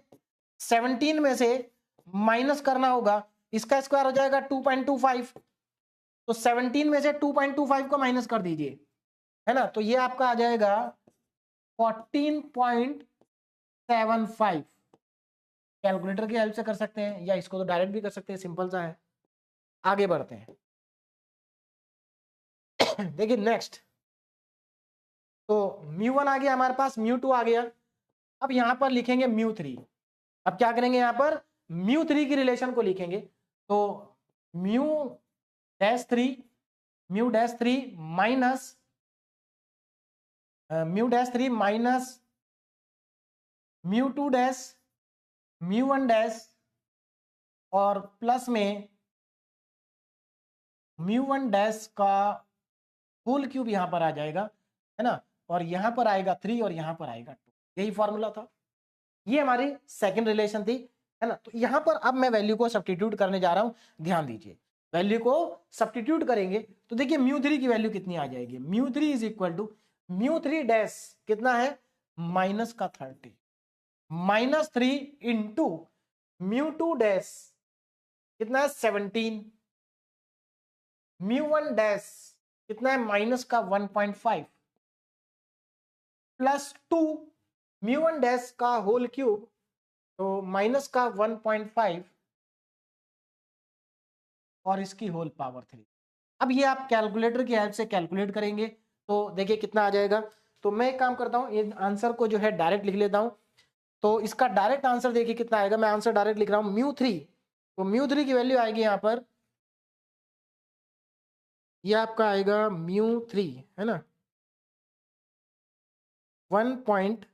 17 में से माइनस करना होगा, इसका स्क्वायर हो जाएगा 2.25, तो 17 में से 2.25 को माइनस कर दीजिए, है ना, तो ये आपका आ जाएगा 14.75। कैलकुलेटर की हेल्प से कर सकते हैं या इसको तो डायरेक्ट भी कर सकते हैं, सिंपल सा है। आगे बढ़ते हैं। देखिए नेक्स्ट, तो μ1 आ गया हमारे पास, μ2 आ गया। अब यहां पर लिखेंगे μ3। अब क्या करेंगे, यहां पर μ3 की रिलेशन को लिखेंगे। तो μ-3 माइनस μ-3 माइनस μ2 डैश μ1 डैश और प्लस में μ1 डैश का होल क्यूब यहां पर आ जाएगा, है ना, और यहां पर आएगा 3 और यहां पर आएगा 2। यही फॉर्मूला था, ये हमारी सेकंड रिलेशन थी, है ना। तो यहां पर अब मैं वैल्यू को सब्स्टिट्यूट करने जा रहा हूं, ध्यान दीजिए। वैल्यू को सब्स्टिट्यूट करेंगे तो देखिए μ3 की वैल्यू कितनी आ जाएगी, μ3 इज इक्वल टू μ3 डैश कितना है माइनस का 30 माइनस 3 इंटू μ2 डैश कितना है 17 μ1 डैश कितना है माइनस का 1.5 प्लस 2 μ1 डैश का होल क्यूब तो माइनस का 1.5 और इसकी होल पावर 3। अब ये आप कैलकुलेटर की हेल्प से कैलकुलेट करेंगे तो देखिए कितना आ जाएगा। तो मैं एक काम करता हूं, ये आंसर को जो है डायरेक्ट लिख लेता हूं। तो इसका डायरेक्ट आंसर देखिए कितना आएगा, मैं आंसर डायरेक्ट लिख रहा हूं μ3। तो μ3 की वैल्यू आएगी यहां पर, ये आपका आएगा μ3, है ना, 1.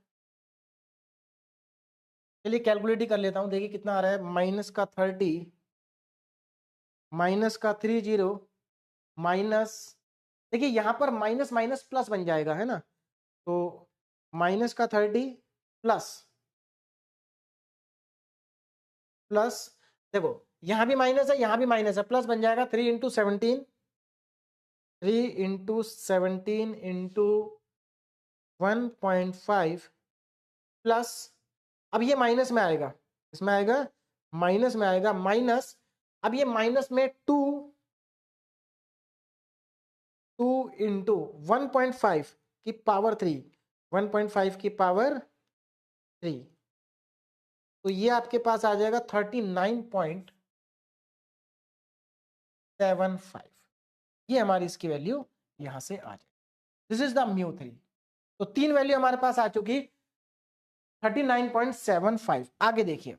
चलिए कैलकुलेट ही कर लेता हूं, देखिए कितना आ रहा है, माइनस का 30 माइनस का 30 माइनस, देखिए यहां पर माइनस माइनस प्लस बन जाएगा, है ना। तो माइनस का 30 प्लस प्लस, देखो यहां भी माइनस है यहां भी माइनस है, प्लस बन जाएगा 3 इंटू 17 इंटू 1.5 प्लस, अब ये माइनस में आएगा, इसमें आएगा माइनस में आएगा माइनस, अब ये माइनस में 2 इंटू 1.5 की पावर 3 1.5 की पावर 3, तो ये आपके पास आ जाएगा 39.75। ये हमारी इसकी वैल्यू यहां से आ जाएगी। This is the μ3। तो तीन वैल्यू हमारे पास आ चुकी 39.75। आगे देखिए,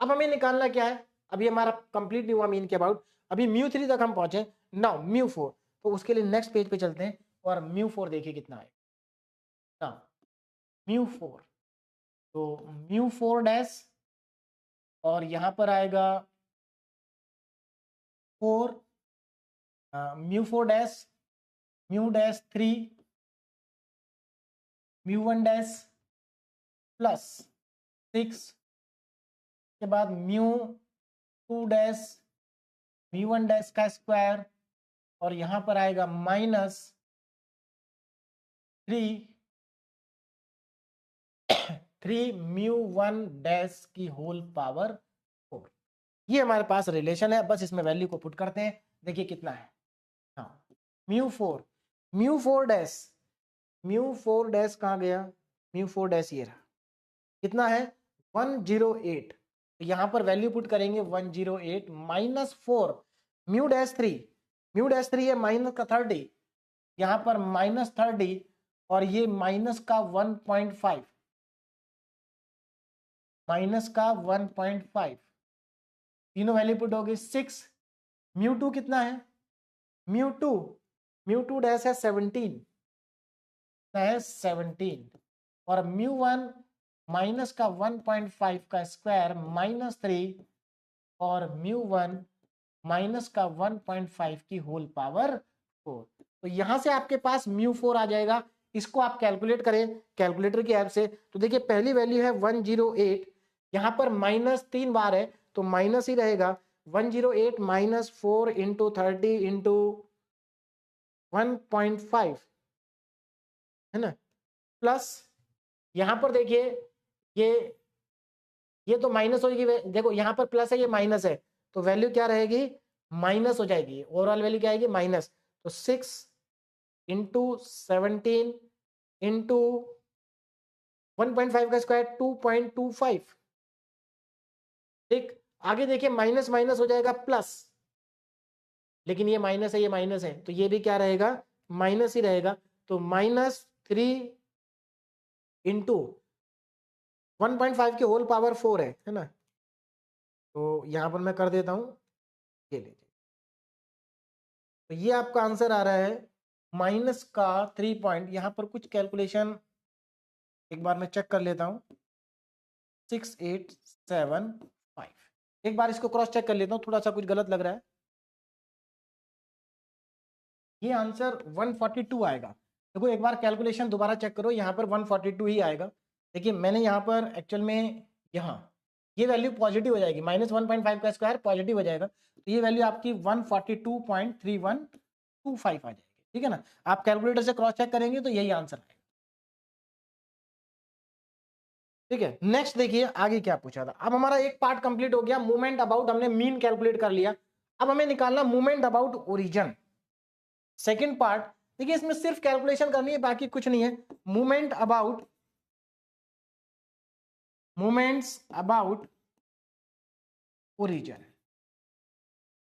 अब हमें निकालना क्या है, अभी हमारा कंप्लीट नहीं हुआ मीन के अबाउट, अभी μ3 तक हम पहुंचे, नाउ μ4। तो उसके लिए नेक्स्ट पेज पे चलते हैं और μ4 देखिए कितना है ना, μ4। तो μ4 डैश और यहां पर आएगा 4 μ4 डैश μ-3 μ1 डैश प्लस 6 के बाद μ2 डैश μ1 डैश का स्क्वायर और यहां पर आएगा माइनस 3 μ1 डैश की होल पावर 4। ये हमारे पास रिलेशन है, बस इसमें वैल्यू को पुट करते हैं, देखिए कितना है। हाँ, μ4 डैश कहाँ गया, μ4 डैश ये रहा, कितना है 108। तो यहां पर वैल्यू पुट करेंगे 108 माइनस 4 μ-3 है माइनस का 30, यहां पर माइनस 30 और ये माइनस का 1.5 तीनों वैल्यू पुट होगी 6। μ2 कितना है, μ2 डैश है 17 और μ1 माइनस का 1.5 का स्क्वायर माइनस 3 और μ1 माइनस का 1.5 की होल पावर 4। तो यहां से आपके पास μ4 आ जाएगा, इसको आप कैलकुलेट करें कैलकुलेटर की हेल्प से। तो देखिए पहली वैल्यू है 108, यहां पर माइनस 3 बार है तो माइनस ही रहेगा, 108 माइनस 4 इंटू 30 इंटू 1.5, है ना, प्लस यहां पर देखिए ये तो माइनस होगी, देखो यहां पर प्लस है ये माइनस है, तो वैल्यू क्या रहेगी माइनस हो जाएगी, ओवरऑल वैल्यू क्या आएगी माइनस। तो 6 इंटू 17 इंटू 1.5 का स्क्वायर 2.25। ठीक, आगे देखिए माइनस माइनस हो जाएगा प्लस, लेकिन ये माइनस है, ये माइनस है, तो ये भी क्या रहेगा, माइनस ही रहेगा। तो -3 इंटू 1.5 के होल पावर 4 है ना। तो यहां पर मैं कर देता हूं, ये लीजिए, तो ये आपका आंसर आ रहा है माइनस का 3 पॉइंट, यहां पर कुछ कैलकुलेशन एक बार मैं चेक कर लेता हूं, 6875। एक बार इसको क्रॉस चेक कर लेता हूं, थोड़ा सा कुछ गलत लग रहा है। ये आंसर 142 आएगा। देखो एक बार कैलकुलेशन दोबारा चेक करो, यहाँ पर 142 ही आएगा। देखिए मैंने यहाँ पर एक्चुअल में यहाँ ये वैल्यू पॉजिटिव हो जाएगी, -1.5 का स्क्वायर पॉजिटिव हो जाएगा, तो ये वैल्यू आपकी 142.3125 आ जाएगी। ठीक है ना, आप कैलकुलेटर से क्रॉस चेक करेंगे तो यही आंसर आएगा। ठीक है, नेक्स्ट देखिए आगे क्या पूछा था। अब हमारा एक पार्ट कंप्लीट हो गया, मूवमेंट अबाउट हमने मीन कैलकुलेट कर लिया। अब हमें निकालना movement about origin. Second part देखिए, इसमें सिर्फ कैलकुलेशन करनी है, बाकी कुछ नहीं है। मूवमेंट अबाउट ओरिजिन,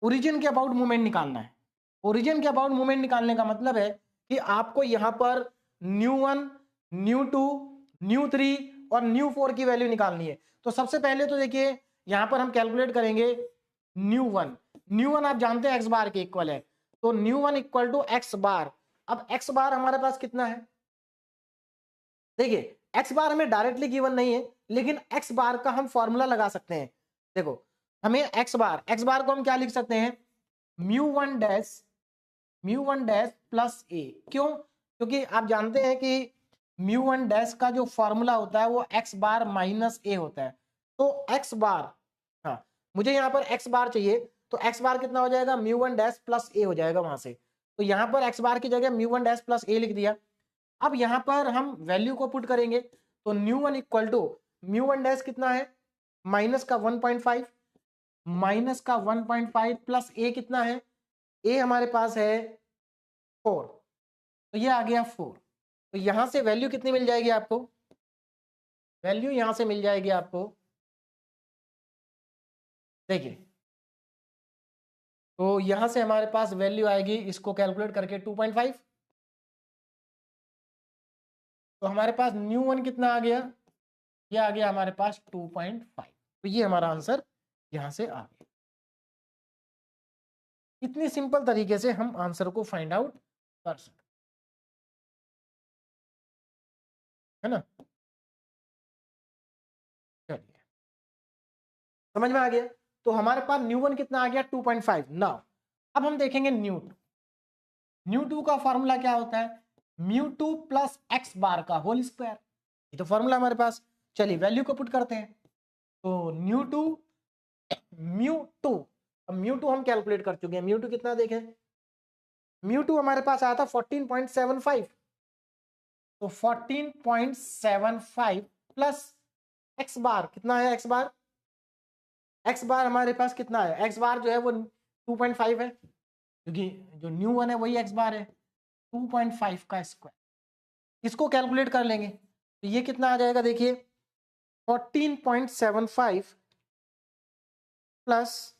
ओरिजिन के अबाउट मूवमेंट निकालना है। ओरिजिन के अबाउट मूवमेंट निकालने का मतलब है कि आपको यहां पर न्यू 1, न्यू 2, न्यू 3 और न्यू 4 की वैल्यू निकालनी है। तो सबसे पहले तो देखिए यहां पर हम कैलकुलेट करेंगे न्यू 1 आप जानते हैं एक्स बार के इक्वल है, तो न्यू 1 इक्वल टू एक्स बार। अब एक्स बार हमारे पास कितना है, देखिए एक्स बार हमें डायरेक्टली गिवन नहीं है, लेकिन एक्स बार का हम फॉर्मूला लगा सकते हैं। देखो हमें एक्स बार को हम क्या लिख सकते हैं, म्यू 1 डैश प्लस ए। क्यों, क्योंकि आप जानते हैं कि म्यू 1 डैश का जो फॉर्मूला होता है वो एक्स बार माइनस ए होता है। तो एक्स बार, हाँ मुझे यहाँ पर एक्स बार चाहिए, तो एक्स बार कितना हो जाएगा, म्यू 1 डैश प्लस ए हो जाएगा वहां से। तो यहाँ पर एक्स बार की जगह म्यू 1 डैश प्लस ए लिख दिया। अब यहां पर हम वैल्यू को पुट करेंगे, तो nu 1 equal to mu 1 dash कितना है, -1.5 प्लस ए कितना है, ए हमारे पास है 4, तो ये आ गया 4। तो यहां से वैल्यू कितनी मिल जाएगी आपको, वैल्यू यहां से मिल जाएगी आपको, देखिए तो यहां से हमारे पास वैल्यू आएगी, इसको कैलकुलेट करके 2.5। तो हमारे पास न्यू 1 कितना आ गया, ये आ गया हमारे पास 2.5। तो ये हमारा आंसर यहां से आ गया। इतनी सिंपल तरीके से हम आंसर को फाइंड आउट कर सकते है ना। चलिए समझ में आ गया। तो हमारे पास न्यू 1 कितना आ गया, 2.5। नाउ अब हम देखेंगे न्यू 2 का फॉर्मूला क्या होता है, म्यू 2 प्लस एक्स बार का होल स्क्वायर, ये तो फॉर्मूला हमारे पास। चलिए वैल्यू को पुट करते हैं, तो म्यू 2 हम कैलकुलेट कर चुके हैं। म्यू 2 कितना देखें, म्यू 2 हमारे पास आया था 14.75, तो 14.75 प्लस एक्स बार कितना है, एक्स बार हमारे पास कितना है, एक्स बार जो है वो 2.5 है, क्योंकि जो न्यू 1 है वही एक्स बार है, 2.5 का स्क्वायर। इसको कैलकुलेट कर लेंगे तो ये कितना आ जाएगा, देखिए 14.75 प्लस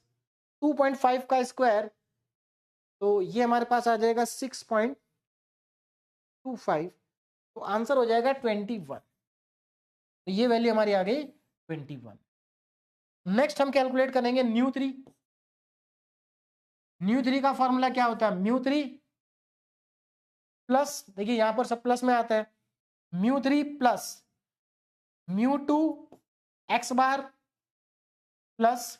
2.5 का स्क्वायर, तो ये हमारे पास आ जाएगा 6.25। तो आंसर हो जाएगा 21। तो ये वैल्यू हमारी आ गई 21। नेक्स्ट हम कैलकुलेट करेंगे न्यू 3 का फॉर्मूला क्या होता है, म्यू 3 प्लस, देखिए यहां पर सब प्लस में आता है, म्यू 3 प्लस म्यू 2 एक्स बार प्लस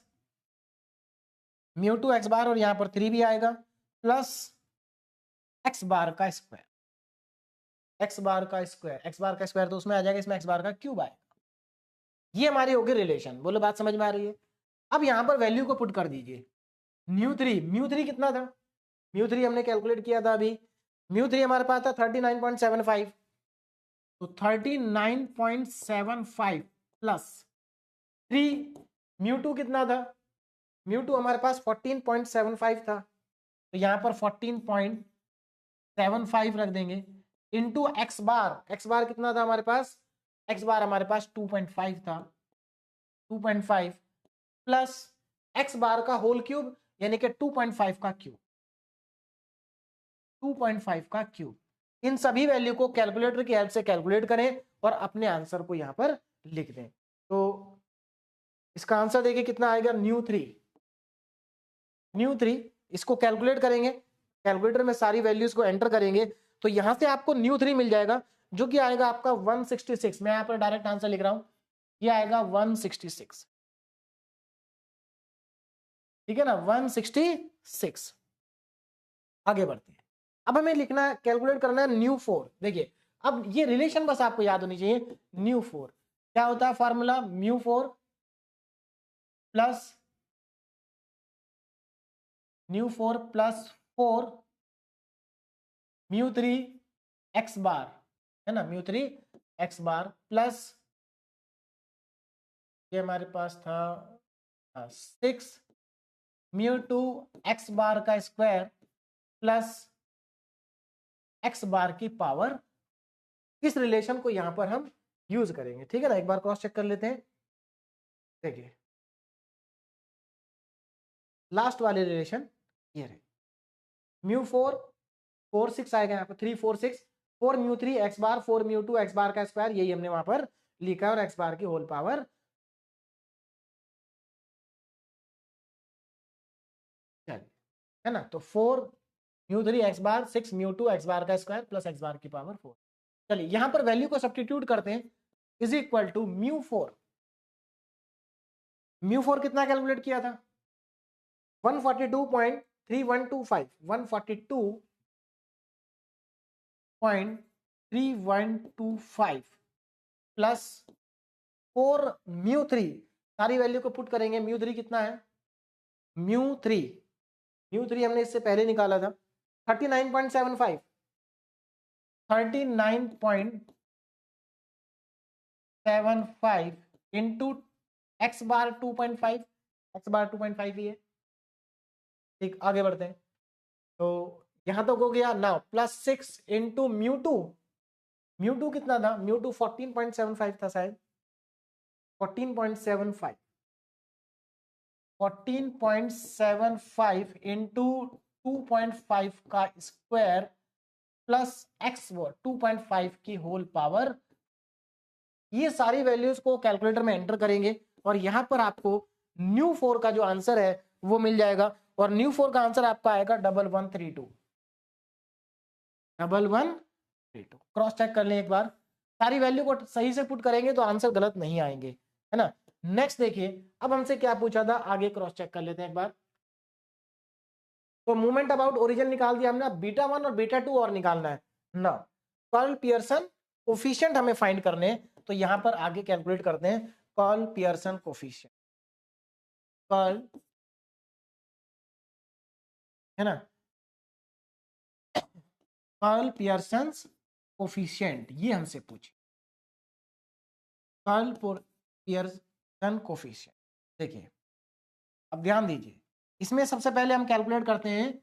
म्यू 2 एक्स बार, और यहां पर 3 भी आएगा, प्लस एक्स बार का स्क्वायर, एक्स बार का स्क्वायर तो उसमें आ जाएगा, इसमें एक्स बार का क्यूब आएगा। ये हमारी होगी रिलेशन, बोलो बात समझ में आ रही है। अब यहां पर वैल्यू को पुट कर दीजिए, म्यू 3 कितना था, म्यू 3 हमने कैलकुलेट किया था अभी, म्यू 3 हमारे पास था 39.75, तो 39.75 प्लस 3, म्यू 2 कितना था, म्यू 2 हमारे पास 14.75 था, तो यहां पर 14.75 रख देंगे, इंटू एक्स बार कितना था हमारे पास, एक्स बार हमारे पास 2.5 था, 2.5 प्लस एक्स बार का होल क्यूब यानी कि 2.5 का क्यूब, 2.5 का क्यूब। इन सभी वैल्यू को कैलकुलेटर की हेल्प से कैलकुलेट करें और अपने आंसर को यहां पर लिख दें। तो इसका आंसर देखिए कितना आएगा, न्यू थ्री। इसको कैलकुलेट करेंगे, कैलकुलेटर में सारी वैल्यूज को एंटर करेंगे तो यहां से आपको न्यू 3 मिल जाएगा, जो कि आएगा आपका 166। मैं यहां पर डायरेक्ट आंसर लिख रहा हूं, ये आएगा 166। ठीक है ना, 166। आगे बढ़ते हैं। अब हमें लिखना है, कैलकुलेट करना है न्यू 4। देखिए अब ये रिलेशन बस आपको याद होनी चाहिए। न्यू 4 क्या होता है, formula mu 4 plus 4 mu 3 x bar, है ना, न्यू 3 एक्स बार प्लस ये हमारे पास था 6 µ2 एक्स बार का स्क्वायर प्लस एक्स बार की पावर। इस रिलेशन को यहां पर हम यूज करेंगे। ठीक है ना, एक बार क्रॉस चेक कर लेते हैं। देखिए लास्ट वाले रिलेशन ये रहे, µ4 4 6 आएगा यहाँ पर 3 4 6 4 µ3 एक्स बार 4 µ2 एक्स बार का स्क्वायर, यही हमने वहां पर लिखा है, और एक्स बार की होल पावर है ना। तो 4 µ3 एक्स बार 6 µ2 एक्स बार का स्क्वायर प्लस एक्स बार की पावर 4। चलिए यहां पर वैल्यू को सब्स्टिट्यूट करते हैं, इज इक्वल टू µ4 कितना कैलकुलेट किया था, 142.3125 142.3125 प्लस 4 µ3, सारी वैल्यू को पुट करेंगे। µ3 कितना है, µ3 हमने इससे पहले निकाला था 39.75 इंटू एक्स बार 2.5, एक्स बार 2.5 ही है। ठीक, आगे बढ़ते हैं। तो यहां तक हो गया ना, प्लस 6 इंटू µ2 कितना था, µ2 14.75 था शायद, 14.75 इंटू 2.5 का स्क्वायर प्लस एक्स 2.5 की होल पावर। ये सारी वैल्यूज को कैलकुलेटर में एंटर करेंगे और यहां पर आपको न्यू 4 का जो आंसर है वो मिल जाएगा, और न्यू 4 का आंसर आपका आएगा 1132। क्रॉस चेक कर लें एक बार, सारी वैल्यू को सही से पुट करेंगे तो आंसर गलत नहीं आएंगे, है ना। नेक्स्ट देखिए, अब हमसे क्या पूछा था, आगे क्रॉस चेक कर लेते हैं एक बार। तो मूवमेंट अबाउट ओरिजिन निकाल दिया हमने, β1 और β2 और निकालना है ना। कार्ल पियर्सन कोफिशिएंट हमें फाइंड करने हैं, तो यहां पर आगे कैलकुलेट करते हैं कार्ल पियर्सन कोफिशिएंट। कार्ल, है ना, कार्ल पियर्सन कोफिशिएंट, ये हमसे पूछे कार्ल पियर्सन कोफिशिएंट। देखिए अब ध्यान दीजिए, इसमें सबसे पहले हम कैलकुलेट करते हैं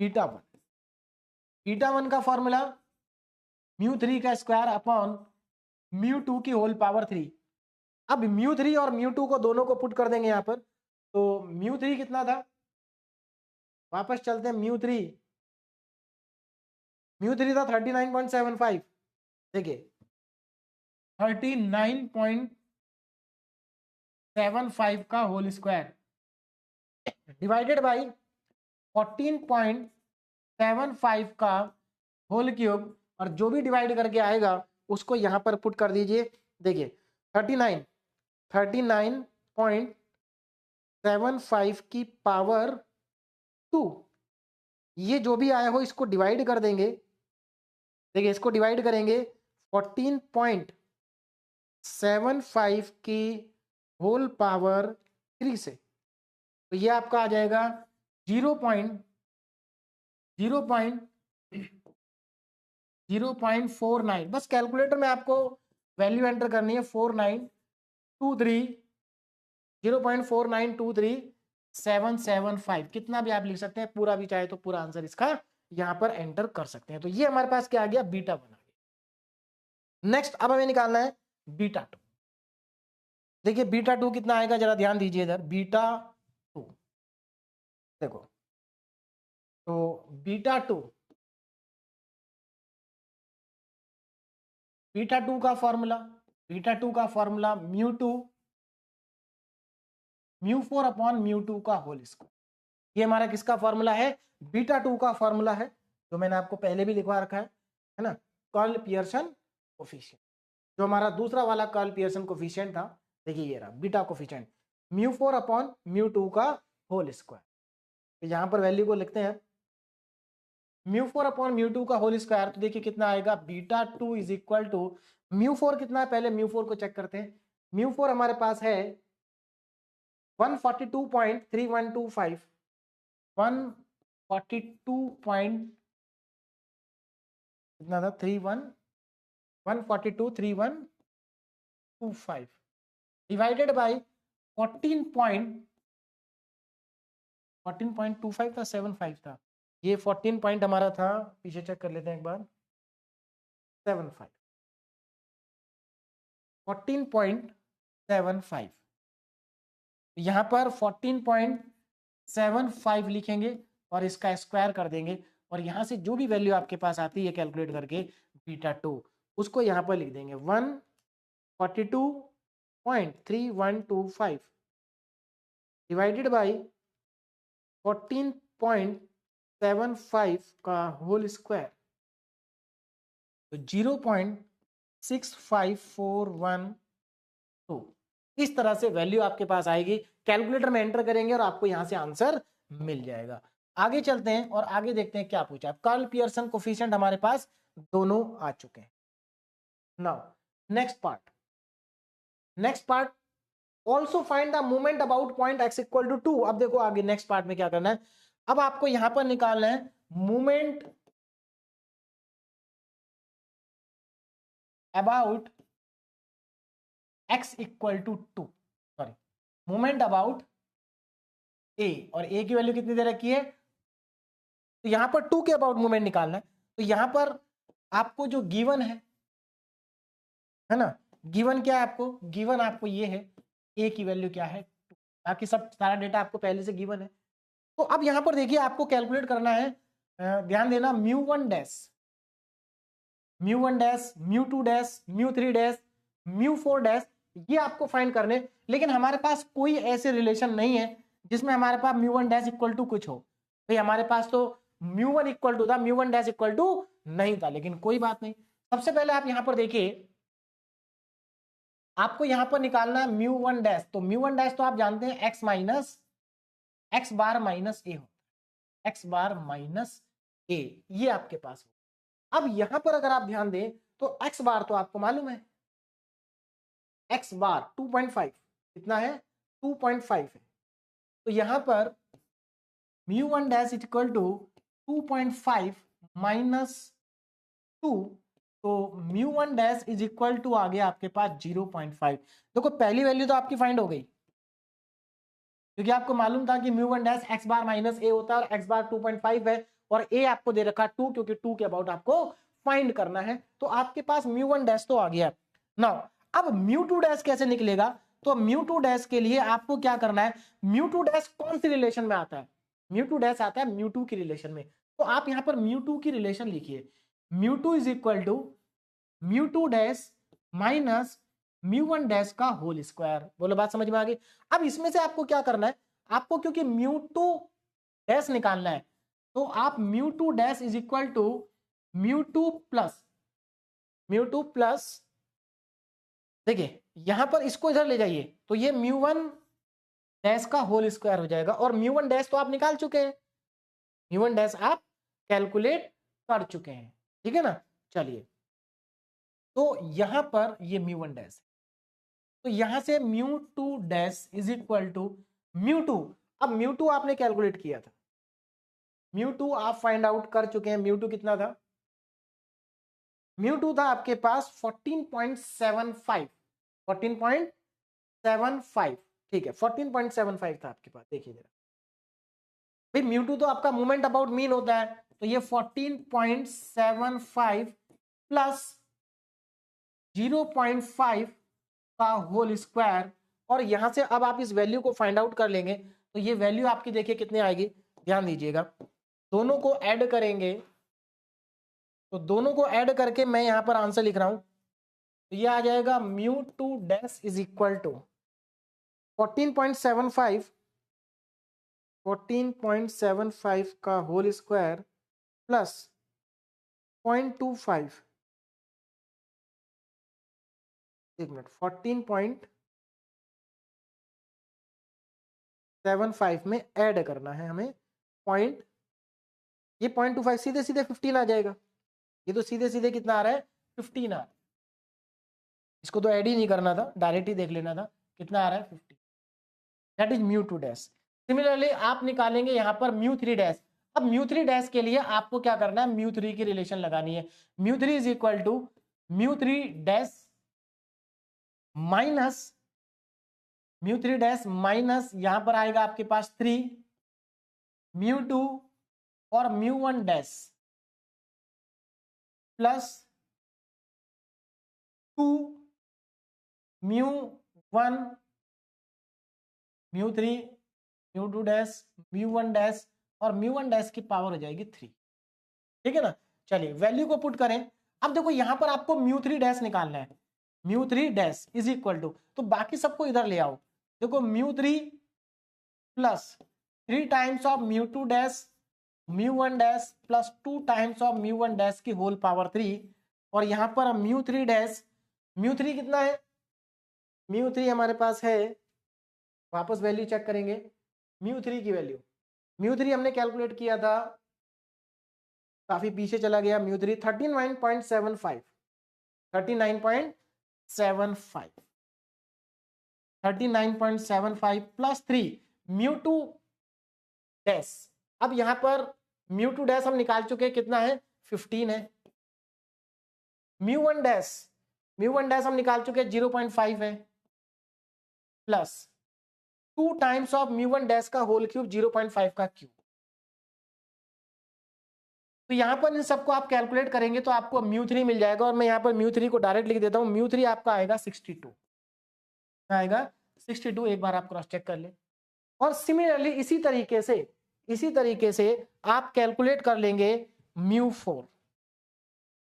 β1 का फॉर्मूला µ3 का स्क्वायर अपॉन µ2 की होल पावर 3। अब µ3 और µ2 को दोनों को पुट कर देंगे यहां पर, तो µ3 कितना था, वापस चलते हैं, µ3 था 39.75। देखिए 39.75 का होल स्क्वायर डिवाइडेड बाई 14.75 का होल क्यूब, और जो भी डिवाइड करके आएगा उसको यहां पर पुट कर दीजिए। देखिए 39.75 की पावर 2, ये जो भी आया हो इसको डिवाइड कर देंगे। देखिए इसको डिवाइड करेंगे 14.75 की होल पावर 3 से, तो ये आपका आ जाएगा 0.49। बस कैलकुलेटर में आपको वैल्यू एंटर करनी है 0.4923 कितना भी आप लिख सकते हैं, पूरा भी चाहे तो पूरा आंसर इसका यहां पर एंटर कर सकते हैं। तो ये हमारे पास क्या आ गया, β1 आ गया। नेक्स्ट अब हमें निकालना है β2। देखिए β2 कितना आएगा, जरा ध्यान दीजिए इधर, β2 देखो, तो β2 बीटा टू का formula mu four upon mu two का होल स्क्वायर। ये हमारा किसका फॉर्मूला है? बीटा टू का फॉर्मूला है, जो मैंने आपको पहले भी लिखवा रखा है ना, कर्ल पियर्सन कोफिशिएंट। जो हमारा दूसरा वाला कर्ल पियर्सन कोफिशिएंट था, देखिए ये रहा beta coefficient, mu four upon mu two का होल स्क्वायर। तो यहाँ पर वैल्यू को लिखते हैं mu four upon mu two का होल स्क्वायर, तो देखिए कितना आएगा, beta two is equal to mu four कितना है, पहले म्यू फोर को चेक करते हैं। म्यू फोर हमारे पास है 142.3125, 142 कितना था 142.3125 डिवाइडेड बाई 14.25 था, 75 था, ये 14 पॉइंट हमारा था, पीछे चेक कर लेते हैं एक बार, 75, 14.75, यहाँ पर 14.75 लिखेंगे और इसका स्क्वायर कर देंगे, और यहाँ से जो भी वैल्यू आपके पास आती है कैलकुलेट करके बीटा टू, उसको यहाँ पर लिख देंगे 142.3125 डिवाइडेड बाई 14.75 का होल स्क्वायर, तो 0.6541, इस तरह से वैल्यू आपके पास आएगी, कैलकुलेटर में एंटर करेंगे और आपको यहां से आंसर मिल जाएगा। आगे चलते हैं और आगे देखते हैं क्या पूछा। कर्ल पियर्सन कोफिशिएंट हमारे पास दोनों आ चुके हैं। Now next part also find the moment about point x equal to 2। अब देखो आगे नेक्स्ट पार्ट में क्या करना है, अब आपको यहां पर निकालना है moment about x equal to 2, sorry moment about a, और a की वैल्यू कितनी दे रखी है, तो यहां पर 2 के अबाउट मोमेंट निकालना है। तो यहां पर आपको जो गिवन है ना, गिवन क्या है आपको, गिवन आपको ये है a की वैल्यू क्या है 2, बाकी सब सारा डेटा आपको पहले से गिवन है। तो अब यहां पर देखिए आपको कैलकुलेट करना है, ध्यान देना, mu one dash, mu two dash, mu three dash, mu four dash, ये आपको फाइंड करने, लेकिन हमारे पास कोई ऐसे रिलेशन नहीं है जिसमें हमारे पास mu one dash equal to कुछ हो। भाई हमारे पास तो म्यू वन इक्वल टू था, mu one dash equal to नहीं था, लेकिन कोई बात नहीं। सबसे पहले आप यहां पर देखिए, आपको यहां पर निकालना है म्यू वन डैश, तो म्यू वन डैश तो आप जानते हैं एक्स बार माइनस ए होता है, एक्स बार माइनस ए, ये आपके पास हो। अब यहां पर अगर आप ध्यान दें तो एक्स बार तो आपको मालूम है, एक्स बार 2.5 कितना है, 2.5 है, तो यहां पर mu one dash equal to 2.5 minus 2, तो mu one dash is equal to आ गया आपके पास 0.5। देखो पहली वैल्यू तो आपकी फाइंड हो गई, क्योंकि आपको मालूम था कि म्यू वन डैश एक्स बार माइनस ए होता है और एक्स बार 2.5 है, और ए आपको दे रखा 2, क्योंकि 2 के अबाउट आपको फाइंड करना है, तो आपके पास म्यू वन डैश तो आ गया। नाउ अब म्यू टू डैश कैसे निकलेगा, तो म्यू टू डैश के लिए आपको क्या करना है, म्यू टू डैश कौन सी रिलेशन में आता है, म्यू टू डैश आता है म्यू टू की रिलेशन में, तो आप यहां पर म्यू टू की रिलेशन लिखिए, mu two is equal to mu two dash minus mu one dash का होल स्क्वायर। बोलो बात समझ में आ गई। अब इसमें से आपको क्या करना है, आपको क्योंकि म्यू टू डैश निकालना है, तो आप mu two dash is equal to mu two plus, देखिए यहां पर इसको इधर ले जाइए, तो ये म्यू वन डैश का होल स्क्वायर हो जाएगा, और म्यू वन डैश तो आप निकाल चुके हैं, म्यू वन डैश आप कैलकुलेट कर चुके हैं, ठीक है ना। चलिए, तो यहां पर ये म्यू वन डैश, तो यहां से mu two dash is equal to mu two, अब म्यू टू आपने कैलकुलेट किया था, म्यू टू आप फाइंड आउट कर चुके हैं, म्यू टू कितना था, म्यू टू था आपके पास 14.75, 14.75, ठीक है 14.75 था आपके पास। देखिए जरा भाई, म्यू टू तो आपका मोमेंट अबाउट मीन होता है, तो ये 14.75 प्लस 0.5 का होल स्क्वायर, और यहां से अब आप इस वैल्यू को फाइंड आउट कर लेंगे, तो ये वैल्यू आपकी देखिए कितने आएगी, ध्यान दीजिएगा, दोनों को ऐड करेंगे, तो दोनों को ऐड करके मैं यहां पर आंसर लिख रहा हूं तो ये आ जाएगा mu two dash is equal to 14.75 का होल स्क्वायर प्लस 0.25, एक मिनट, 14.75 में ऐड करना है हमें पॉइंट, ये 0.25 सीधे सीधे 15 आ जाएगा। ये तो सीधे सीधे कितना आ रहा है, 15 आ रहा है। इसको तो ऐड ही नहीं करना था, डायरेक्ट ही देख लेना था कितना आ रहा है, 15। That is mu two dash. Similarly आप निकालेंगे यहाँ पर म्यू थ्री डैश। अब म्यू थ्री डैश के लिए आपको क्या करना है, म्यू थ्री की रिलेशन लगानी है। Mu three is equal to mu three dash minus mu three dash minus यहां पर आएगा आपके पास 3 म्यू टू और mu one dash plus 2 mu one mu three mu two dash mu one dash और म्यू वन डैश की पावर हो जाएगी 3। ठीक है ना। चलिए वैल्यू को पुट करें। अब देखो यहां पर आपको म्यू थ्री डैश निकालना है। Mu three dash is equal to, तो बाकी सबको इधर ले आओ। देखो mu three plus 3 times of mu two dash mu one dash plus 2 times of mu one dash की होल पावर 3, और यहां पर mu three dash, mu three कितना है, म्यू थ्री हमारे पास है, वापस वैल्यू चेक करेंगे। म्यू थ्री की वैल्यू, म्यू थ्री हमने कैलकुलेट किया था, काफी पीछे चला गया। Mu three 39.75 39.75 plus 3 mu two dash. अब यहां पर म्यू टू डैश हम निकाल चुके हैं, कितना है, 15 है। म्यू वन डैश हम निकाल चुके हैं, 0.5 है, plus 2 times of mu one dash का होल क्यूब 0.5 का क्यूब। तो यहां पर इन सबको आप कैलकुलेट करेंगे तो आपको म्यू थ्री मिल जाएगा, और मैं यहां पर म्यू थ्री को डायरेक्ट लिख देता हूं। म्यू थ्री आपका आएगा 62 आएगा 62। एक बार आप क्रॉस चेक कर ले। और सिमिलरली इसी तरीके से आप कैलकुलेट कर लेंगे म्यू फोर।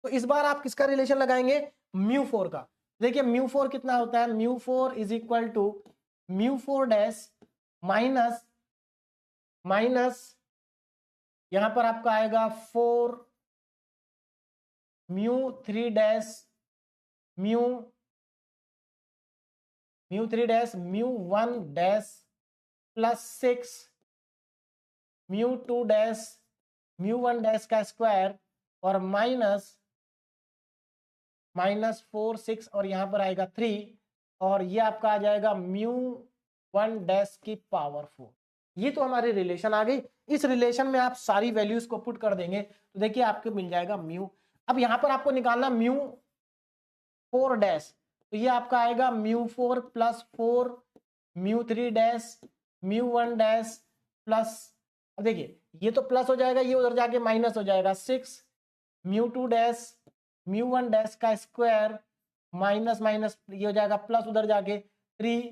तो इस बार आप किसका रिलेशन लगाएंगे, म्यू फोर का। देखिए म्यू फोर कितना होता है, mu four is equal to mu four dash minus यहां पर आपका आएगा 4 mu three dash mu three dash mu one dash plus 6 mu two dash mu one dash का स्क्वायर और माइनस 4 6 और यहां पर आएगा 3, और ये आपका आ जाएगा म्यू वन डैश की पावर 4। ये तो हमारी रिलेशन आ गई। इस रिलेशन में आप सारी वैल्यूज को पुट कर देंगे तो देखिए आपको मिल जाएगा म्यू। अब यहां पर आपको निकालना म्यू फोर डैश, तो ये आपका आएगा mu four plus 4 mu three dash mu one dash plus, अब देखिए ये तो प्लस हो जाएगा, ये उधर जाके माइनस हो जाएगा 6 mu two dash mu one dash का स्क्वायर माइनस ये हो जाएगा प्लस उधर जाके 3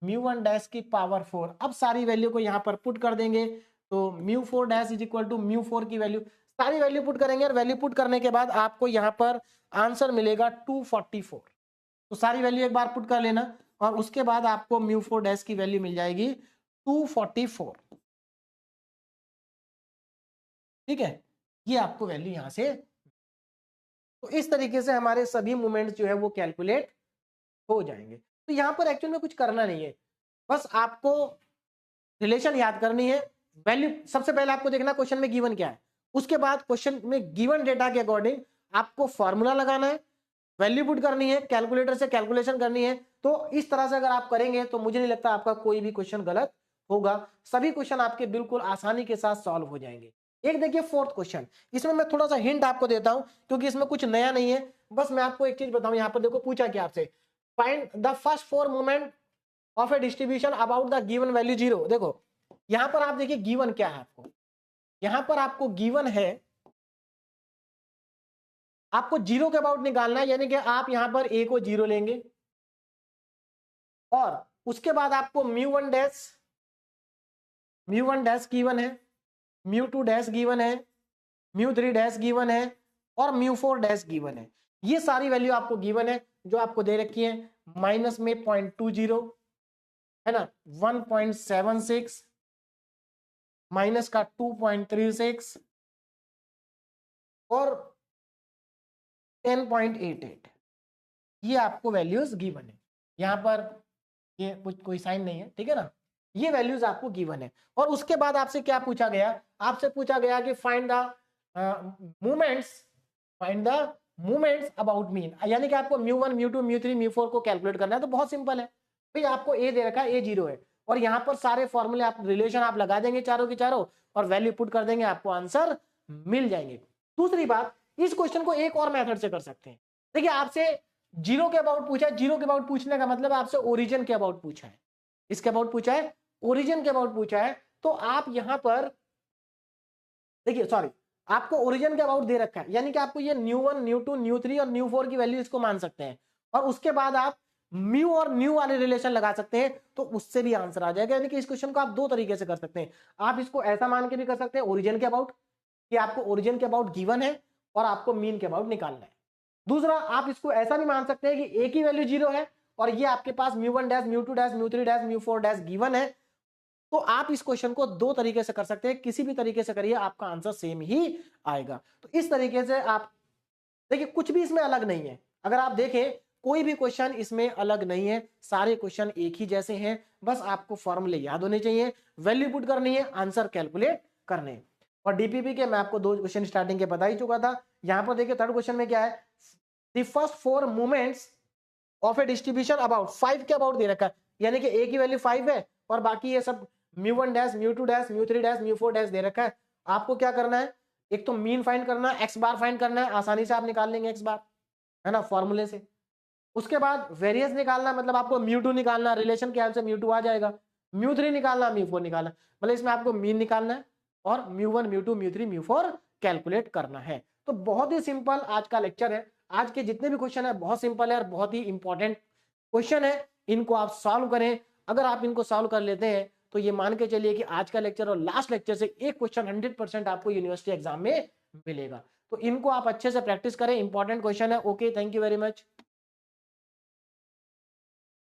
म्यू वन डैश की पावर 4। अब सारी वैल्यू को यहाँ पर पुट कर देंगे तो mu four dash is equal to mu four की वैल्यू, सारी वैल्यू पुट करेंगे, और वैल्यू पुट करने के बाद आपको यहाँ पर आंसर मिलेगा 244। तो सारी वैल्यू एक बार पुट कर लेना, और उसके बाद आपको म्यू फोर डैश की वैल्यू मिल जाएगी 244। ठीक है, ये आपको वैल्यू यहां से। तो इस तरीके से हमारे सभी मोमेंट्स जो है वो कैलकुलेट हो जाएंगे। तो यहां पर एक्चुअल में कुछ करना नहीं है, बस आपको रिलेशन याद करनी है। वैल्यू सबसे पहले आपको देखना क्वेश्चन में गिवन क्या है, उसके बाद क्वेश्चन में गिवन डेटा के अकॉर्डिंग आपको फॉर्मूला लगाना है, वैल्यू पुट करनी है, कैलकुलेटर से कैलकुलेशन करनी है। तो इस तरह से अगर आप करेंगे तो मुझे नहीं लगता आपका कोई भी क्वेश्चन गलत होगा, सभी क्वेश्चन आपके बिल्कुल आसानी के साथ सॉल्व हो जाएंगे। एक देखिए फोर्थ क्वेश्चन, इसमें मैं थोड़ा सा हिंट आपको देता हूं क्योंकि इसमें कुछ नया नहीं है, बस मैं आपको एक चीज बताऊं। यहां पर देखो पूछा क्या आपसे, find the first 4 moment of A distribution about the given value 0। देखो यहां पर आप देखिए गिवन क्या है आपको, यहां पर आपको गिवन है आपको 0 के अबाउट निकालना है, यानी कि आप यहां पर a को 0 लेंगे, और उसके बाद आपको म्यू वन डैश गिवन है, म्यू टू डैश गिवन है, म्यू थ्री डैश गिवन है, और म्यू फोर डैश गिवन है। ये सारी वैल्यू आपको गिवन है जो आपको दे रखी है। माइनस में 0.20 है ना, 1.76, माइनस का 2.36 और 10.88, ये आपको वैल्यूज गिवन है। यहां पर ये कुछ कोई साइन नहीं है, ठीक है ना, ये वैल्यूज आपको गिवन है। और उसके बाद आपसे क्या पूछा गया, आपसे पूछा गया कि find the movements about mean, यानी कि आपको μ1 μ2 μ3 μ4 को कैलकुलेट करना है। तो बहुत सिंपल है भाई, आपको ए दे रखा है, ए 0 है और यहाँ पर सारे फॉर्मूले आप रिलेशन आप लगा देंगे चारों के चारों और वैल्यू पुट कर देंगे, आपको आंसर मिल जाएंगे। दूसरी बात, इस क्वेश्चन को एक और मेथड से कर सकते हैं। देखिए आपसे जीरो के अबाउट पूछा है, जीरो के अबाउट पूछने का मतलब आपसे ओरिजिन के अबाउट पूछा है, इसके अबाउट पूछा है, ओरिजिन के अबाउट पूछा है। तो आप यहां पर देखिए, सॉरी, आपको ओरिजिन के अबाउट दे रखा है, यानी कि आपको ये न्यू1 न्यू2 न्यू3 और न्यू4 की वैल्यू इसको मान सकते हैं और उसके बाद आप म्यू और न्यू वाले रिलेशन लगा सकते हैं, तो उससे भी आंसर आ जाएगा। यानी कि इस क्वेश्चन को आप दो तरीके से कर सकते हैं। आप इसको ऐसा मान के भी कर सकते हैं ओरिजिन के अबाउट, कि आपको ओरिजिन के अबाउट गिवन है और आपको मीन के अबाउट निकालना है। दूसरा, आप इसको ऐसा भी मान सकते हैं कि एक ही वैल्यू 0 है और ये आपके पास μ1 dash μ2 dash μ3 dash μ4 dash given है। तो आप इस क्वेश्चन को दो तरीके से कर सकते हैं, किसी भी तरीके से करिए आपका आंसर सेम ही आएगा। तो इस तरीके से आप देखिए, कुछ भी इसमें अलग नहीं है। अगर आप देखें कोई भी क्वेश्चन इसमें अलग नहीं है, सारे क्वेश्चन एक ही जैसे हैं, बस आपको फॉर्मूले याद होने चाहिए, वैल्यू पुट करनी है, आंसर कैलकुलेट करने हैं। और डीपीपी के मैं आपको दो क्वेश्चन स्टार्टिंग के बता ही चुका था। यहां पर देखिए थर्ड क्वेश्चन में क्या है, the first 4 movements of A distribution about 5 के अबाउट दे रखा है, यानी कि ए की वैल्यू 5 है और बाकी ये सब μ1 डैश μ2 डैश μ3 डैश μ4 डैश दे रखा है। आपको क्या करना है, एक तो मीन फाइंड करना है, एक्स बार फाइंड करना है, आसानी से आप निकाल लेंगे एक्स बार, है ना, फॉर्मूले से। उसके बाद वेरिएंस निकालना, मतलब आपको μ2 निकालना, रिलेशन के हेल्प से μ2 आ जाएगा, μ3 निकालना, μ4 निकालना, मतलब इसमें आपको मीन निकालना है और μ1 μ2 μ3 μ4 कैलकुलेट करना है। तो बहुत ही सिंपल आज का लेक्चर है। आज के जितने भी क्वेश्चन है बहुत सिंपल है और बहुत ही इंपॉर्टेंट क्वेश्चन है, इनको आप सॉल्व करें। अगर आप इनको सॉल्व कर लेते हैं तो ये मान के चलिए कि आज का लेक्चर और लास्ट लेक्चर से एक क्वेश्चन 100% आपको यूनिवर्सिटी एग्जाम में मिलेगा। तो इनको आप अच्छे से प्रैक्टिस करें, इंपॉर्टेंट क्वेश्चन है। Okay, thank you very much.